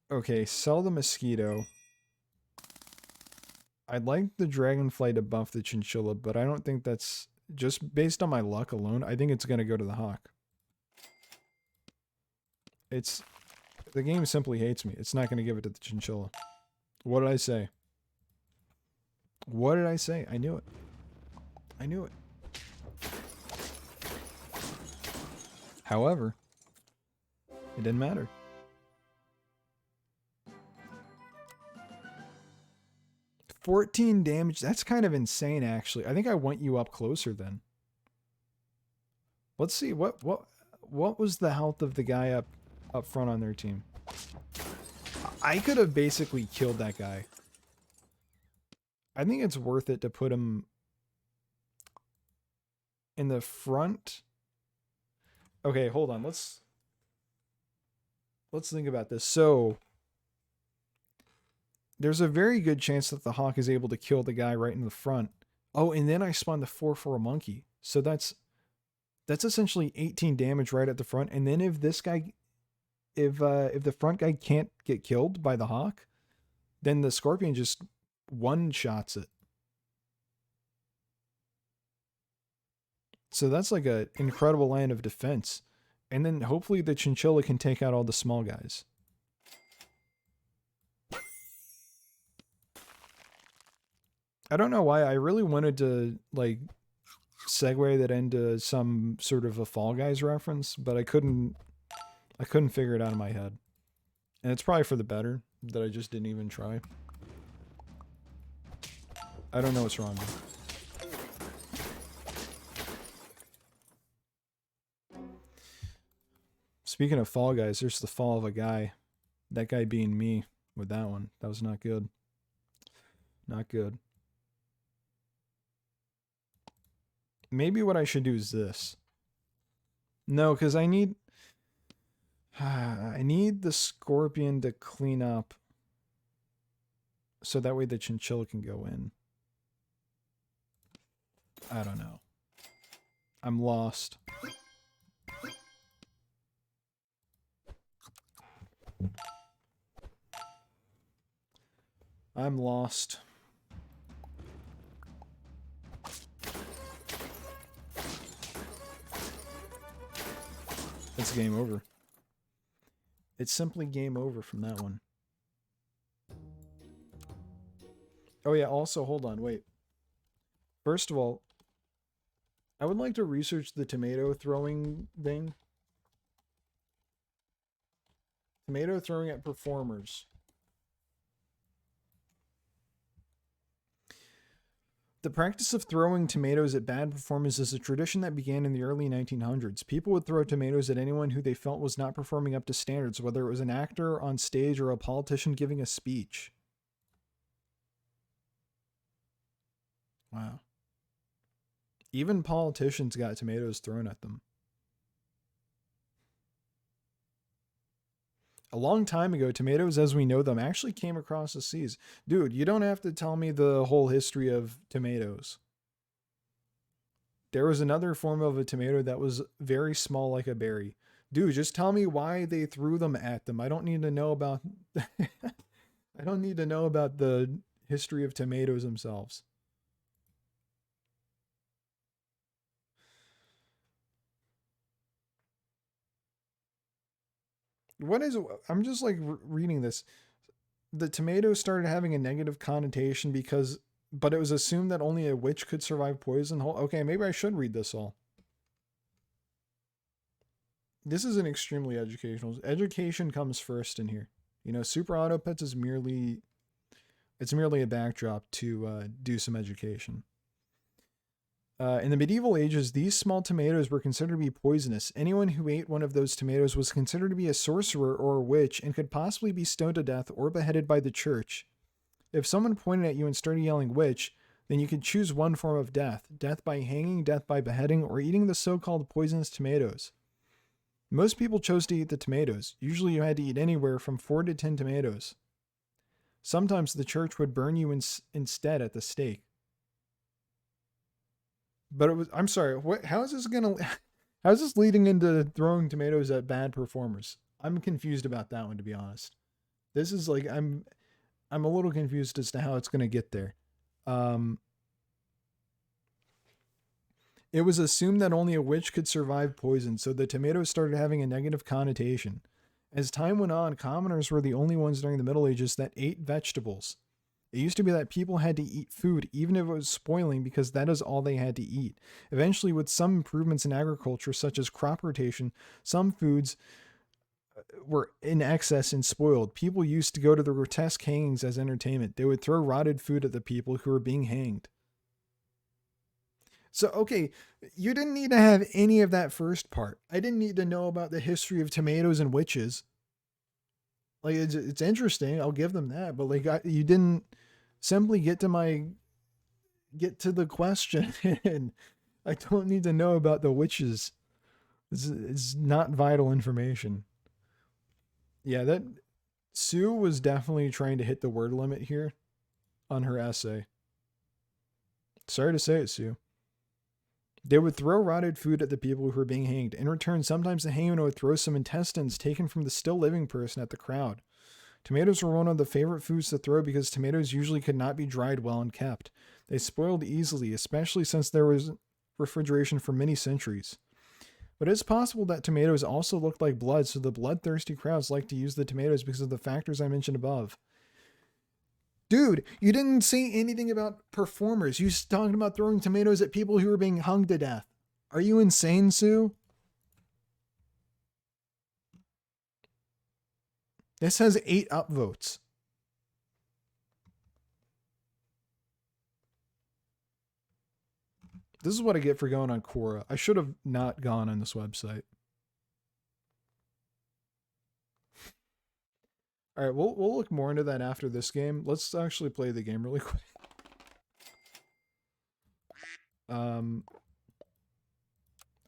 S1: Okay, sell the mosquito. I'd like the dragonfly to buff the chinchilla, but I don't think that's... Just based on my luck alone, I think it's going to go to the hawk. It's... The game simply hates me. It's not going to give it to the chinchilla. What did I say? What did I say? I knew it. I knew it. However, it didn't matter. $14 damage. That's kind of insane, actually. I think I want you up closer then. Let's see what was the health of the guy up front on their team. I could have basically killed that guy. I think it's worth it to put him in the front. Okay, hold on. Let's think about this. So there's a very good chance that the hawk is able to kill the guy right in the front. Oh, and then I spawned the 4/4 monkey. So that's essentially 18 damage right at the front. And then if this guy, if the front guy can't get killed by the hawk, then the scorpion just one-shots it. So that's like an incredible line of defense. And then hopefully the chinchilla can take out all the small guys. I don't know why I really wanted to like segue that into some sort of a Fall Guys reference, but I couldn't figure it out in my head. And it's probably for the better that I just didn't even try. I don't know what's wrong. Speaking of Fall Guys, there's the fall of a guy. That guy being me with that one. That was not good. Not good. Maybe what I should do is this. No, because I need... I need the scorpion to clean up so that way the chinchilla can go in. I don't know. I'm lost. I'm lost. It's game over. It's simply game over from that one. Oh yeah, also, hold on, wait. First of all, I would like to research the tomato throwing thing. Tomato throwing at performers. The practice of throwing tomatoes at bad performers is a tradition that began in the early 1900s. People would throw tomatoes at anyone who they felt was not performing up to standards, whether it was an actor on stage or a politician giving a speech. Wow. Even politicians got tomatoes thrown at them. A long time ago, tomatoes as we know them actually came across the seas. Dude, you don't have to tell me the whole history of tomatoes. There was another form of a tomato that was very small like a berry. Dude, just tell me why they threw them at them. I don't need to know about I don't need to know about the history of tomatoes themselves. What is it? I'm just like reading this. The tomato started having a negative connotation because, but it was assumed that only a witch could survive poison. Okay, maybe I should read this all. This is an extremely educational. Education comes first in here. You know, Super Auto Pets is merely, it's merely a backdrop to do some education. In the medieval ages, these small tomatoes were considered to be poisonous. Anyone who ate one of those tomatoes was considered to be a sorcerer or a witch and could possibly be stoned to death or beheaded by the church. If someone pointed at you and started yelling witch, then you could choose one form of death: death by hanging, death by beheading, or eating the so-called poisonous tomatoes. Most people chose to eat the tomatoes. Usually you had to eat anywhere from 4 to 10 tomatoes. Sometimes the church would burn you instead at the stake. But it was, I'm sorry, what, how is this gonna, how is this leading into throwing tomatoes at bad performers? I'm confused about that one, to be honest. This is like, I'm a little confused as to how it's gonna get there. It was assumed that only a witch could survive poison, so the tomatoes started having a negative connotation. As time went on, commoners were the only ones during the Middle Ages that ate vegetables. It used to be that people had to eat food even if it was spoiling because that is all they had to eat. Eventually, with some improvements in agriculture, such as crop rotation, some foods were in excess and spoiled. People used to go to the grotesque hangings as entertainment. They would throw rotted food at the people who were being hanged. So, okay, you didn't need to have any of that first part. I didn't need to know about the history of tomatoes and witches. Like, it's interesting. I'll give them that. But, like, you didn't simply get to the question. And I don't need to know about the witches. It's not vital information. Yeah, that Sue was definitely trying to hit the word limit here on her essay. Sorry to say it, Sue. They would throw rotted food at the people who were being hanged. In return, sometimes the hangman would throw some intestines taken from the still living person at the crowd. Tomatoes were one of the favorite foods to throw because tomatoes usually could not be dried well and kept. They spoiled easily, especially since there was refrigeration for many centuries. But it's possible that tomatoes also looked like blood, so the bloodthirsty crowds liked to use the tomatoes because of the factors I mentioned above. Dude, you didn't say anything about performers. You talking about throwing tomatoes at people who were being hung to death. Are you insane, Sue? This has 8 upvotes. This is what I get for going on Quora. I should have not gone on this website. All right, we'll look more into that after this game. Let's actually play the game really quick.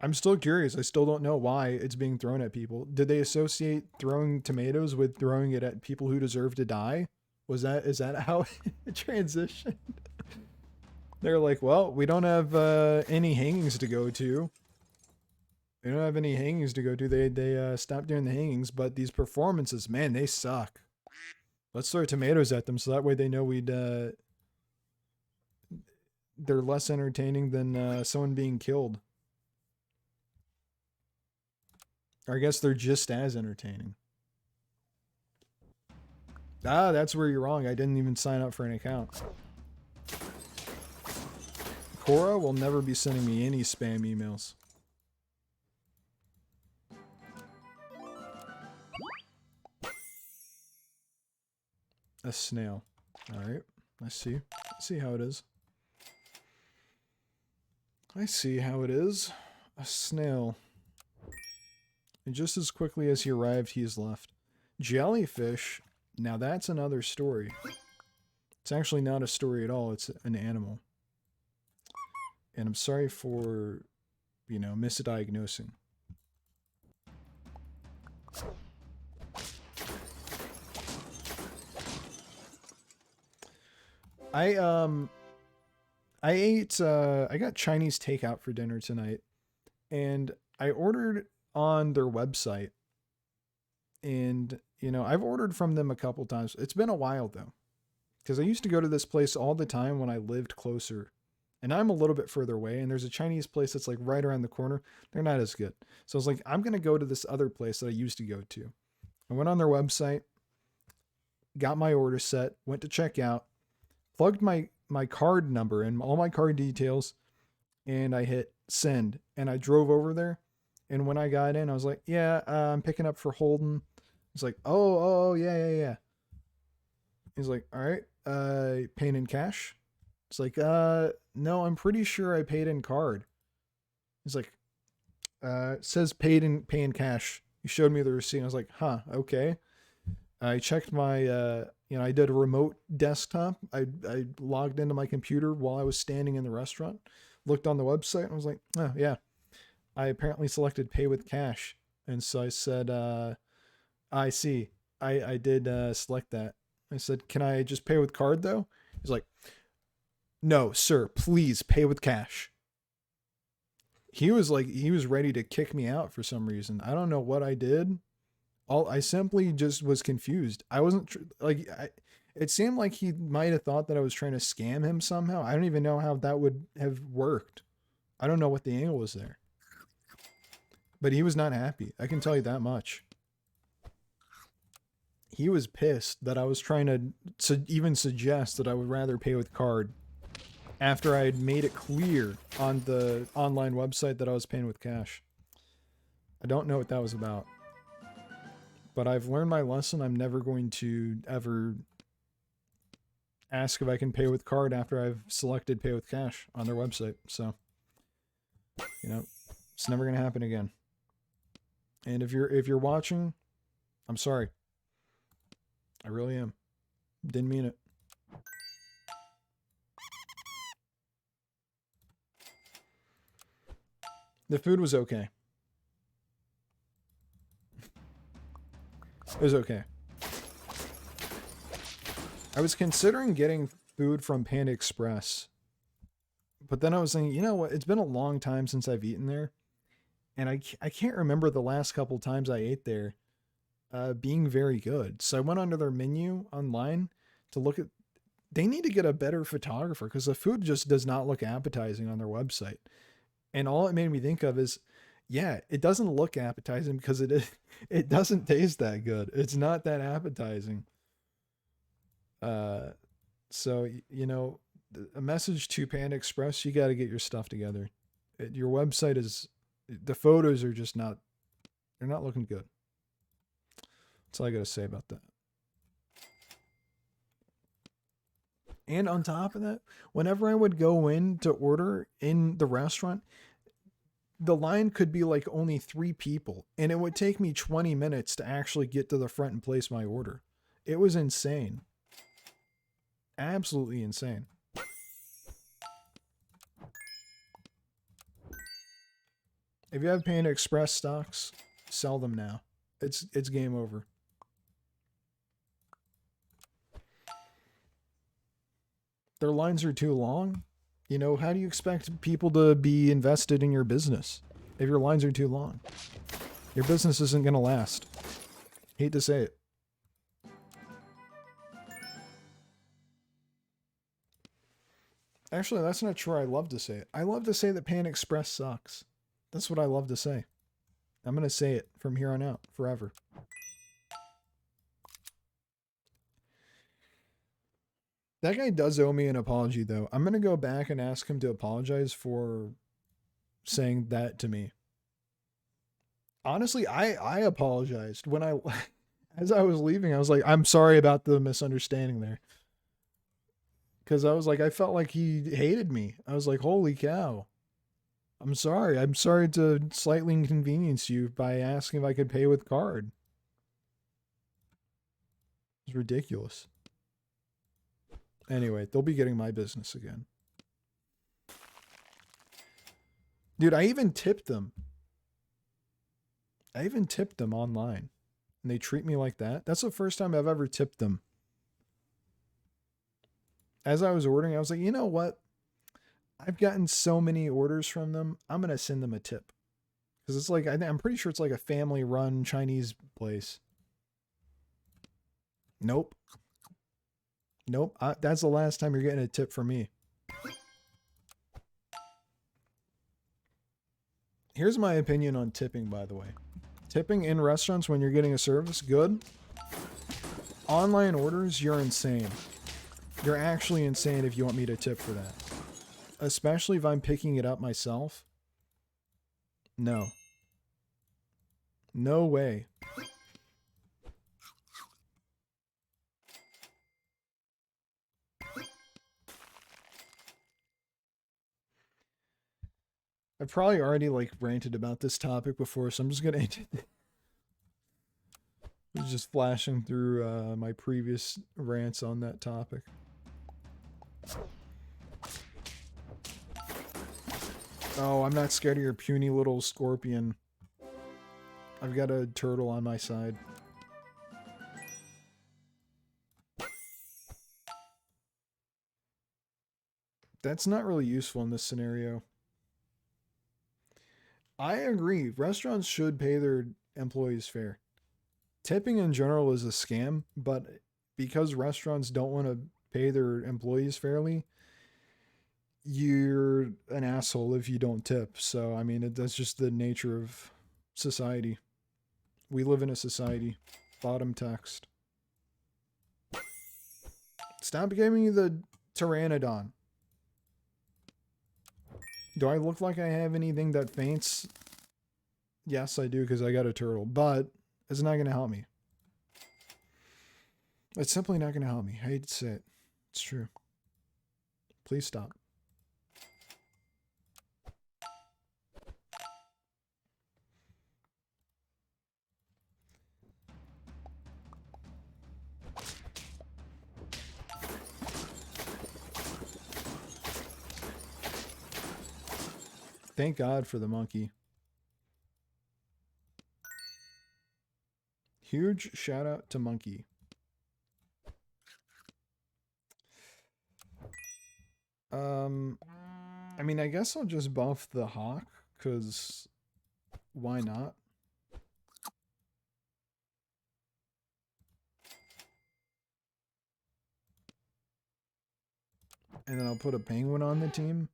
S1: I'm still curious. I still don't know why it's being thrown at people. Did they associate throwing tomatoes with throwing it at people who deserve to die? Is that how it transitioned? They're like, well, we don't have any hangings to go to. They don't have any hangings to go to. They stopped doing the hangings, but these performances, man, they suck. Let's throw tomatoes at them so that way they know they're less entertaining than someone being killed. Or I guess they're just as entertaining. Ah, that's where you're wrong. I didn't even sign up for an account. Cora will never be sending me any spam emails. A snail. Alright. I see. I see how it is. I see how it is. A snail. And just as quickly as he arrived, he is left. Jellyfish. Now that's another story. It's actually not a story at all. It's an animal. And I'm sorry for, you know, misdiagnosing. I ate I got Chinese takeout for dinner tonight, and I ordered on their website. And, you know, I've ordered from them a couple times. It's been a while though, because I used to go to this place all the time when I lived closer. And I'm a little bit further away, and there's a Chinese place that's like right around the corner. They're not as good. So I was like, I'm going to go to this other place that I used to go to. I went on their website, got my order set, went to check out, plugged my card number and all my card details, and I hit send. And I drove over there. And when I got in, I was like, yeah, I'm picking up for Holden. He's like, oh, yeah. He's like, all right, paying in cash? It's like, no, I'm pretty sure I paid in card. He's like, it says pay in cash. He showed me the receipt. I was like, huh, okay. I checked my, I did a remote desktop. I logged into my computer while I was standing in the restaurant, looked on the website, and I was like, oh, yeah. I apparently selected pay with cash. And so I said, I see. I did select that. I said, can I just pay with card though? He's like, no, sir, please pay with cash. He was ready to kick me out for some reason. I don't know what I did. I simply just was confused. I wasn't it seemed like he might have thought that I was trying to scam him somehow. I don't even know how that would have worked. I don't know what the angle was there. But he was not happy. I can tell you that much. He was pissed that I was trying to even suggest that I would rather pay with card after I had made it clear on the online website that I was paying with cash. I don't know what that was about. But I've learned my lesson. I'm never going to ever ask if I can pay with card after I've selected pay with cash on their website. So, you know, it's never going to happen again. And if you're watching, I'm sorry. I really am. Didn't mean it. The food was okay. It was okay. I was considering getting food from Panda Express. But then I was thinking, you know what? It's been a long time since I've eaten there. And I can't remember the last couple times I ate there being very good. So I went onto their menu online to look at... They need to get a better photographer because the food just does not look appetizing on their website. And all it made me think of is, yeah, it doesn't look appetizing because it doesn't taste that good. It's not that appetizing. So, you know, a message to Panda Express, you got to get your stuff together. Your website is... The photos are just not... They're not looking good. That's all I got to say about that. And on top of that, whenever I would go in to order in the restaurant, the line could be like only 3 people, and it would take me 20 minutes to actually get to the front and place my order. It was insane. Absolutely insane. If you have Panda Express stocks, sell them now. It's game over. Their lines are too long. You know, how do you expect people to be invested in your business if your lines are too long? Your business isn't going to last. Hate to say it. Actually, that's not true. I love to say it. I love to say that Pan Express sucks. That's what I love to say. I'm going to say it from here on out, forever. That guy does owe me an apology, though. I'm going to go back and ask him to apologize for saying that to me. Honestly, I apologized when as I was leaving. I was like, I'm sorry about the misunderstanding there. Because I was like, I felt like he hated me. I was like, holy cow. I'm sorry. I'm sorry to slightly inconvenience you by asking if I could pay with card. It's ridiculous. Anyway, they'll be getting my business again. Dude, I even tipped them. I even tipped them online. And they treat me like that. That's the first time I've ever tipped them. As I was ordering, I was like, you know what? I've gotten so many orders from them. I'm going to send them a tip. Because it's like, I'm pretty sure it's like a family-run Chinese place. Nope. Nope. That's the last time you're getting a tip from me. Here's my opinion on tipping, by the way. Tipping in restaurants when you're getting a service, good. Online orders, you're insane. You're actually insane if you want me to tip for that. Especially if I'm picking it up myself. No. No way. I've probably already like ranted about this topic before, so I'm just gonna just flashing through my previous rants on that topic. Oh, I'm not scared of your puny little scorpion. I've got a turtle on my side. That's not really useful in this scenario. I agree. Restaurants should pay their employees fair. Tipping in general is a scam, but because restaurants don't want to pay their employees fairly, you're an asshole if you don't tip. So, I mean, that's just the nature of society. We live in a society. Bottom text. Stop giving me the Pteranodon. Do I look like I have anything that faints? Yes, I do, because I got a turtle. But it's not going to help me. It's simply not going to help me. I hate to say it. It's true. Please stop. Thank God for the monkey. Huge shout out to Monkey. I mean, I guess I'll just buff the hawk, because why not? And then I'll put a penguin on the team.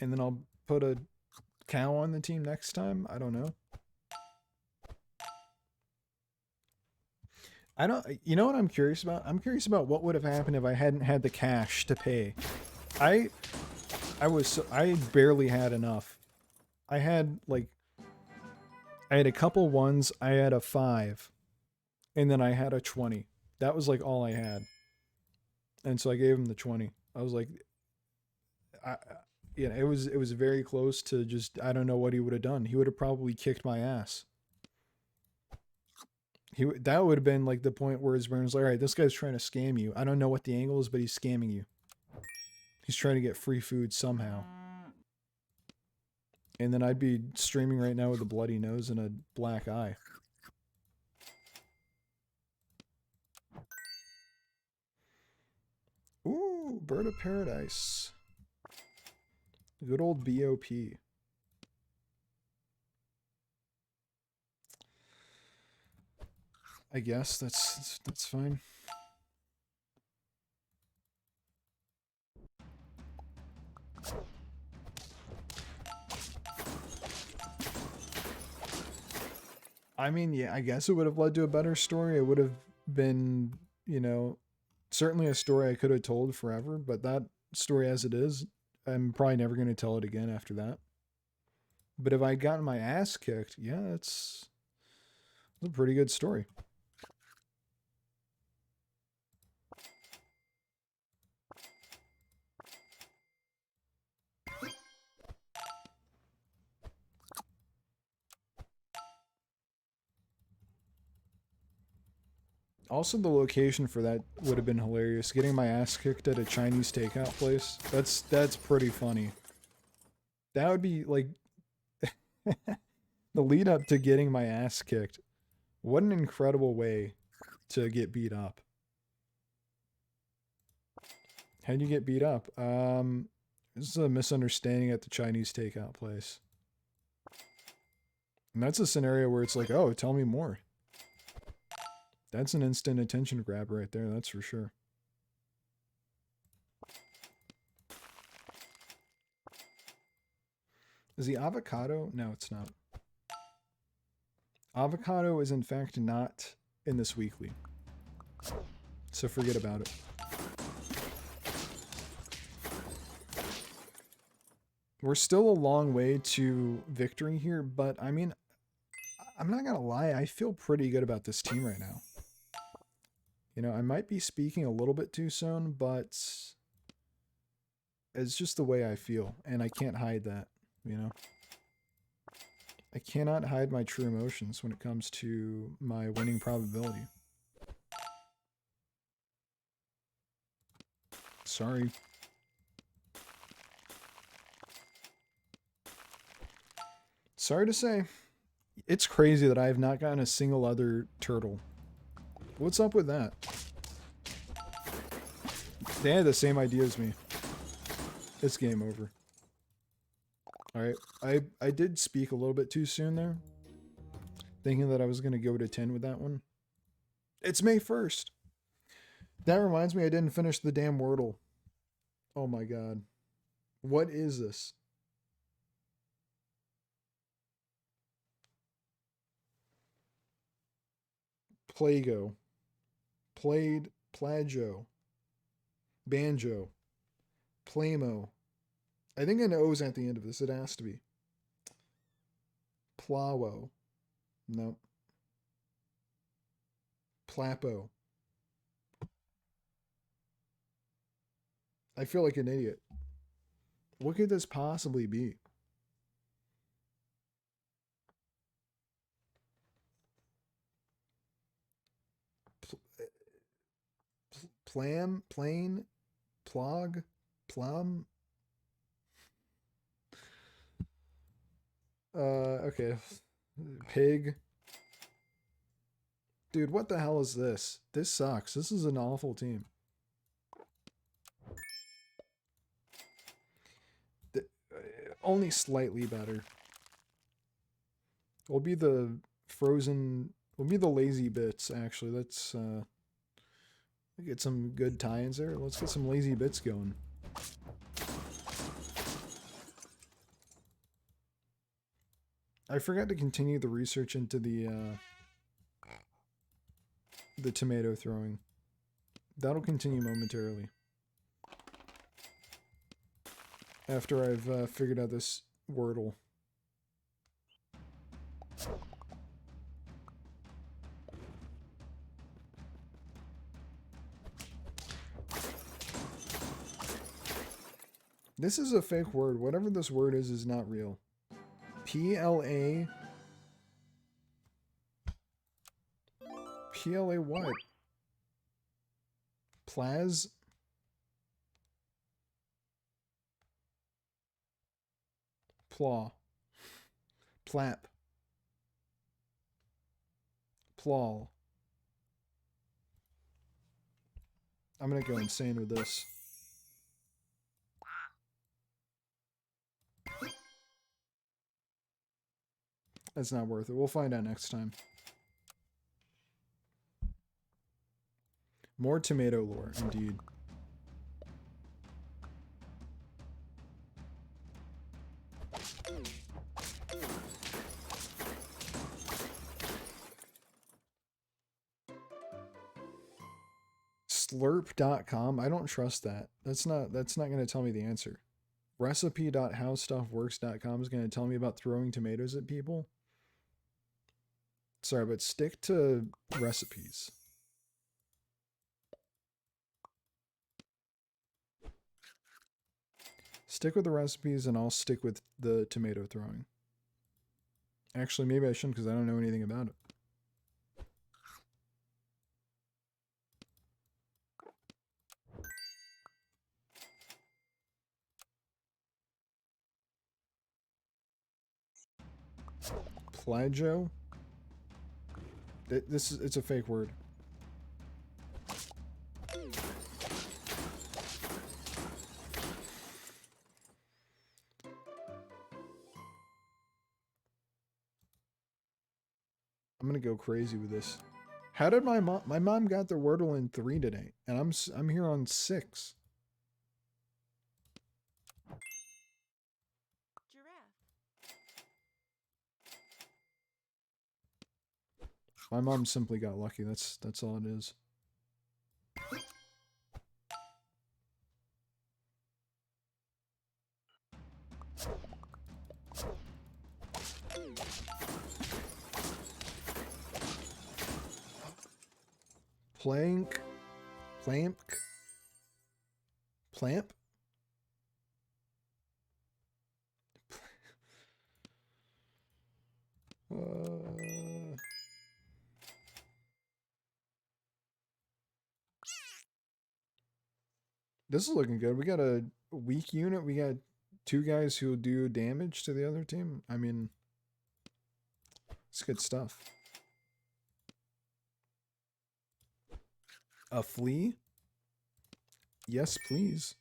S1: And then I'll put a cow on the team next time. I don't know. You know what I'm curious about? I'm curious about what would have happened if I hadn't had the cash to pay. I barely had enough. I had a couple ones, I had a 5, and then I had a 20. That was like all I had. And so I gave him the 20. I was like, it was very close to just, I don't know what he would have done. He would have probably kicked my ass. That would have been like the point where his brain was like, all right, this guy's trying to scam you. I don't know what the angle is, but he's scamming you. He's trying to get free food somehow. And then I'd be streaming right now with a bloody nose and a black eye. Ooh, Bird of Paradise. Good old BOP. I guess that's fine. I mean, yeah, I guess it would have led to a better story. It would have been, you know, certainly a story I could have told forever, but that story as it is, I'm probably never going to tell it again after that. But if I gotten my ass kicked, yeah, it's a pretty good story. Also, the location for that would have been hilarious. Getting my ass kicked at a Chinese takeout place. That's pretty funny. That would be like the lead up to getting my ass kicked. What an incredible way to get beat up. How'd you get beat up? This is a misunderstanding at the Chinese takeout place. And that's a scenario where it's like, oh, tell me more. That's an instant attention grab right there, that's for sure. Is the avocado? No, it's not. Avocado is in fact not in this weekly. So forget about it. We're still a long way to victory here, but I mean, I'm not gonna lie, I feel pretty good about this team right now. You know, I might be speaking a little bit too soon, but it's just the way I feel, and I can't hide that, you know? I cannot hide my true emotions when it comes to my winning probability. Sorry. Sorry to say. It's crazy that I have not gotten a single other turtle. What's up with that? They had the same idea as me. It's game over. Alright, I did speak a little bit too soon there. Thinking that I was going to go to 10 with that one. It's May 1st. That reminds me I didn't finish the damn Wordle. Oh my god. What is this? Plago. Played. Plagio. Banjo. Plamo. I think an O's at the end of this. It has to be. Plawo. Nope. Plapo. I feel like an idiot. What could this possibly be? Plam? Plane? Plog? Plum? Okay. Pig. Dude, what the hell is this? This sucks. This is an awful team. Only slightly better. We'll be the frozen... We'll be the lazy bits, actually. Let's, get some good tie-ins there. Let's get some lazy bits going. I forgot to continue the research into the tomato throwing. That'll continue momentarily. After I've figured out this Wordle. This is a fake word. Whatever this word is not real. PLA. PLA what? Plaz? Plaw. Plap. Plawl. I'm gonna go insane with this. That's not worth it. We'll find out next time. More tomato lore, indeed. Slurp.com? I don't trust that. That's not going to tell me the answer. Recipe.howstuffworks.com is going to tell me about throwing tomatoes at people. Sorry, but stick to recipes. Stick with the recipes and I'll stick with the tomato throwing. Actually, maybe I shouldn't because I don't know anything about it. Plagio? It's a fake word. I'm gonna go crazy with this. How did my mom got the Wordle in 3 today, and I'm here on 6. My mom simply got lucky. That's all it is. Plank. Plamp. Plamp? This is looking good. We got a weak unit. We got 2 guys who do damage to the other team. I mean, it's good stuff. A flea? Yes, please.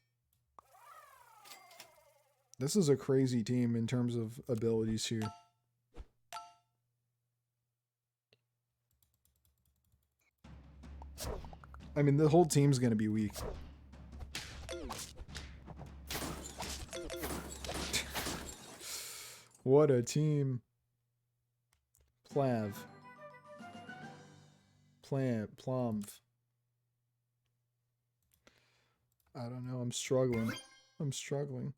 S1: This is a crazy team in terms of abilities here. I mean, the whole team's gonna be weak. What a team. Plav. Plomv. I don't know, I'm struggling. I'm struggling.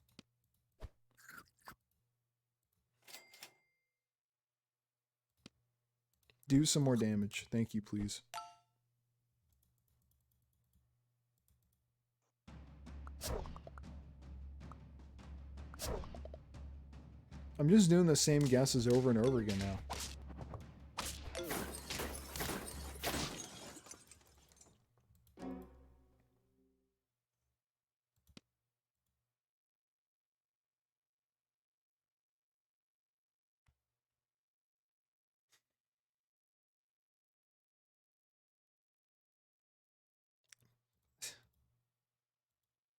S1: Do some more damage. Thank you, please. I'm just doing the same guesses over and over again now.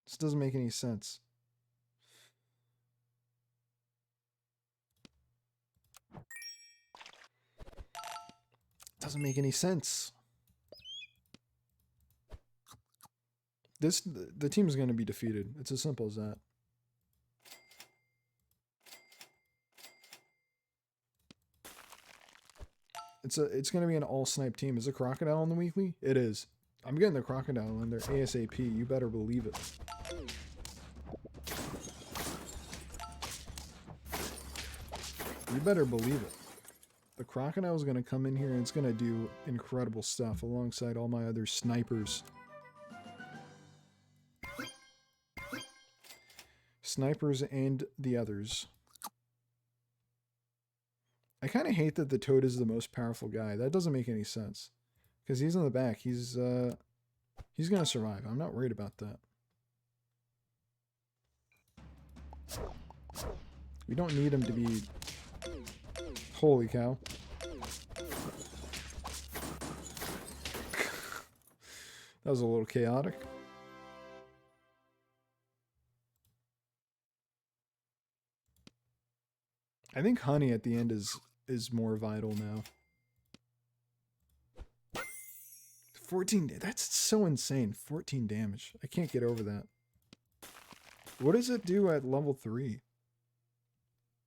S1: This doesn't make any sense. Doesn't make any sense. The team is going to be defeated. It's as simple as that. It's going to be an all snipe team. Is a crocodile on the weekly? It is. I'm getting the crocodile in there ASAP. You better believe it. You better believe it. The crocodile is going to come in here and it's going to do incredible stuff alongside all my other snipers. Snipers and the others. I kind of hate that the Toad is the most powerful guy. That doesn't make any sense. Because he's in the back. He's going to survive. I'm not worried about that. We don't need him to be... Holy cow. That was a little chaotic. I think honey at the end is more vital now. 14, that's so insane. 14 damage. I can't get over that. What does it do at level 3?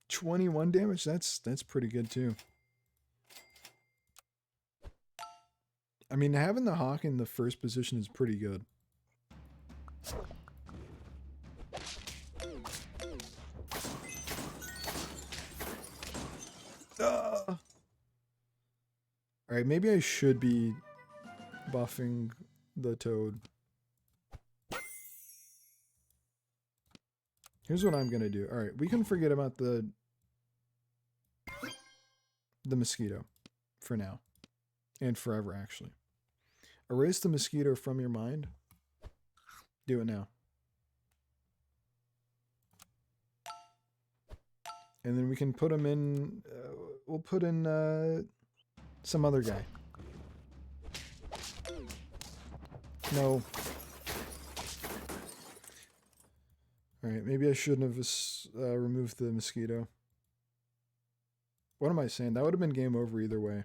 S1: 21 damage? That's pretty good too. I mean, having the hawk in the first position is pretty good. Alright, maybe I should be buffing the toad. Here's what I'm gonna do. Alright, we can forget about the mosquito for now. And forever, actually. Erase the mosquito from your mind. Do it now. And then we can put him in... we'll put in some other guy. No. Alright, maybe I shouldn't have removed the mosquito. What am I saying? That would have been game over either way.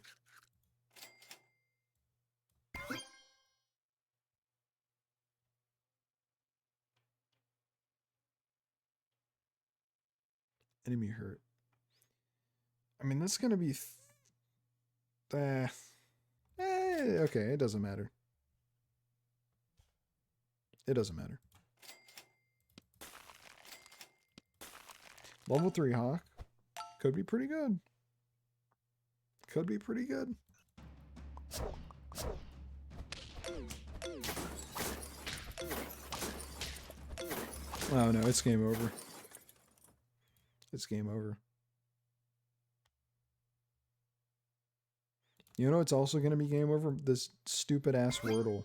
S1: Enemy hurt. I mean, that's gonna be... okay, it doesn't matter. It doesn't matter. Level 3 Hawk. Could be pretty good. Could be pretty good. Oh no, it's game over. It's game over. You know it's also going to be game over? This stupid ass Wordle.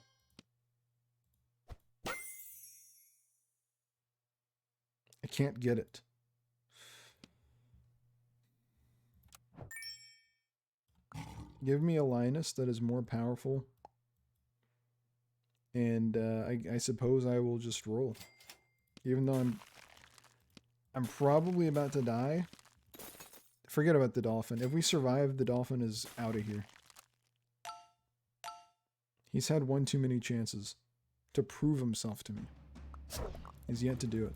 S1: I can't get it. Give me a Linus that is more powerful. And I suppose I will just roll. Even though I'm probably about to die. Forget about the dolphin. If we survive, the dolphin is out of here. He's had one too many chances to prove himself to me. He's yet to do it.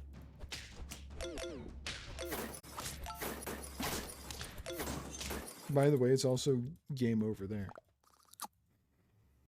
S1: By the way, it's also game over there.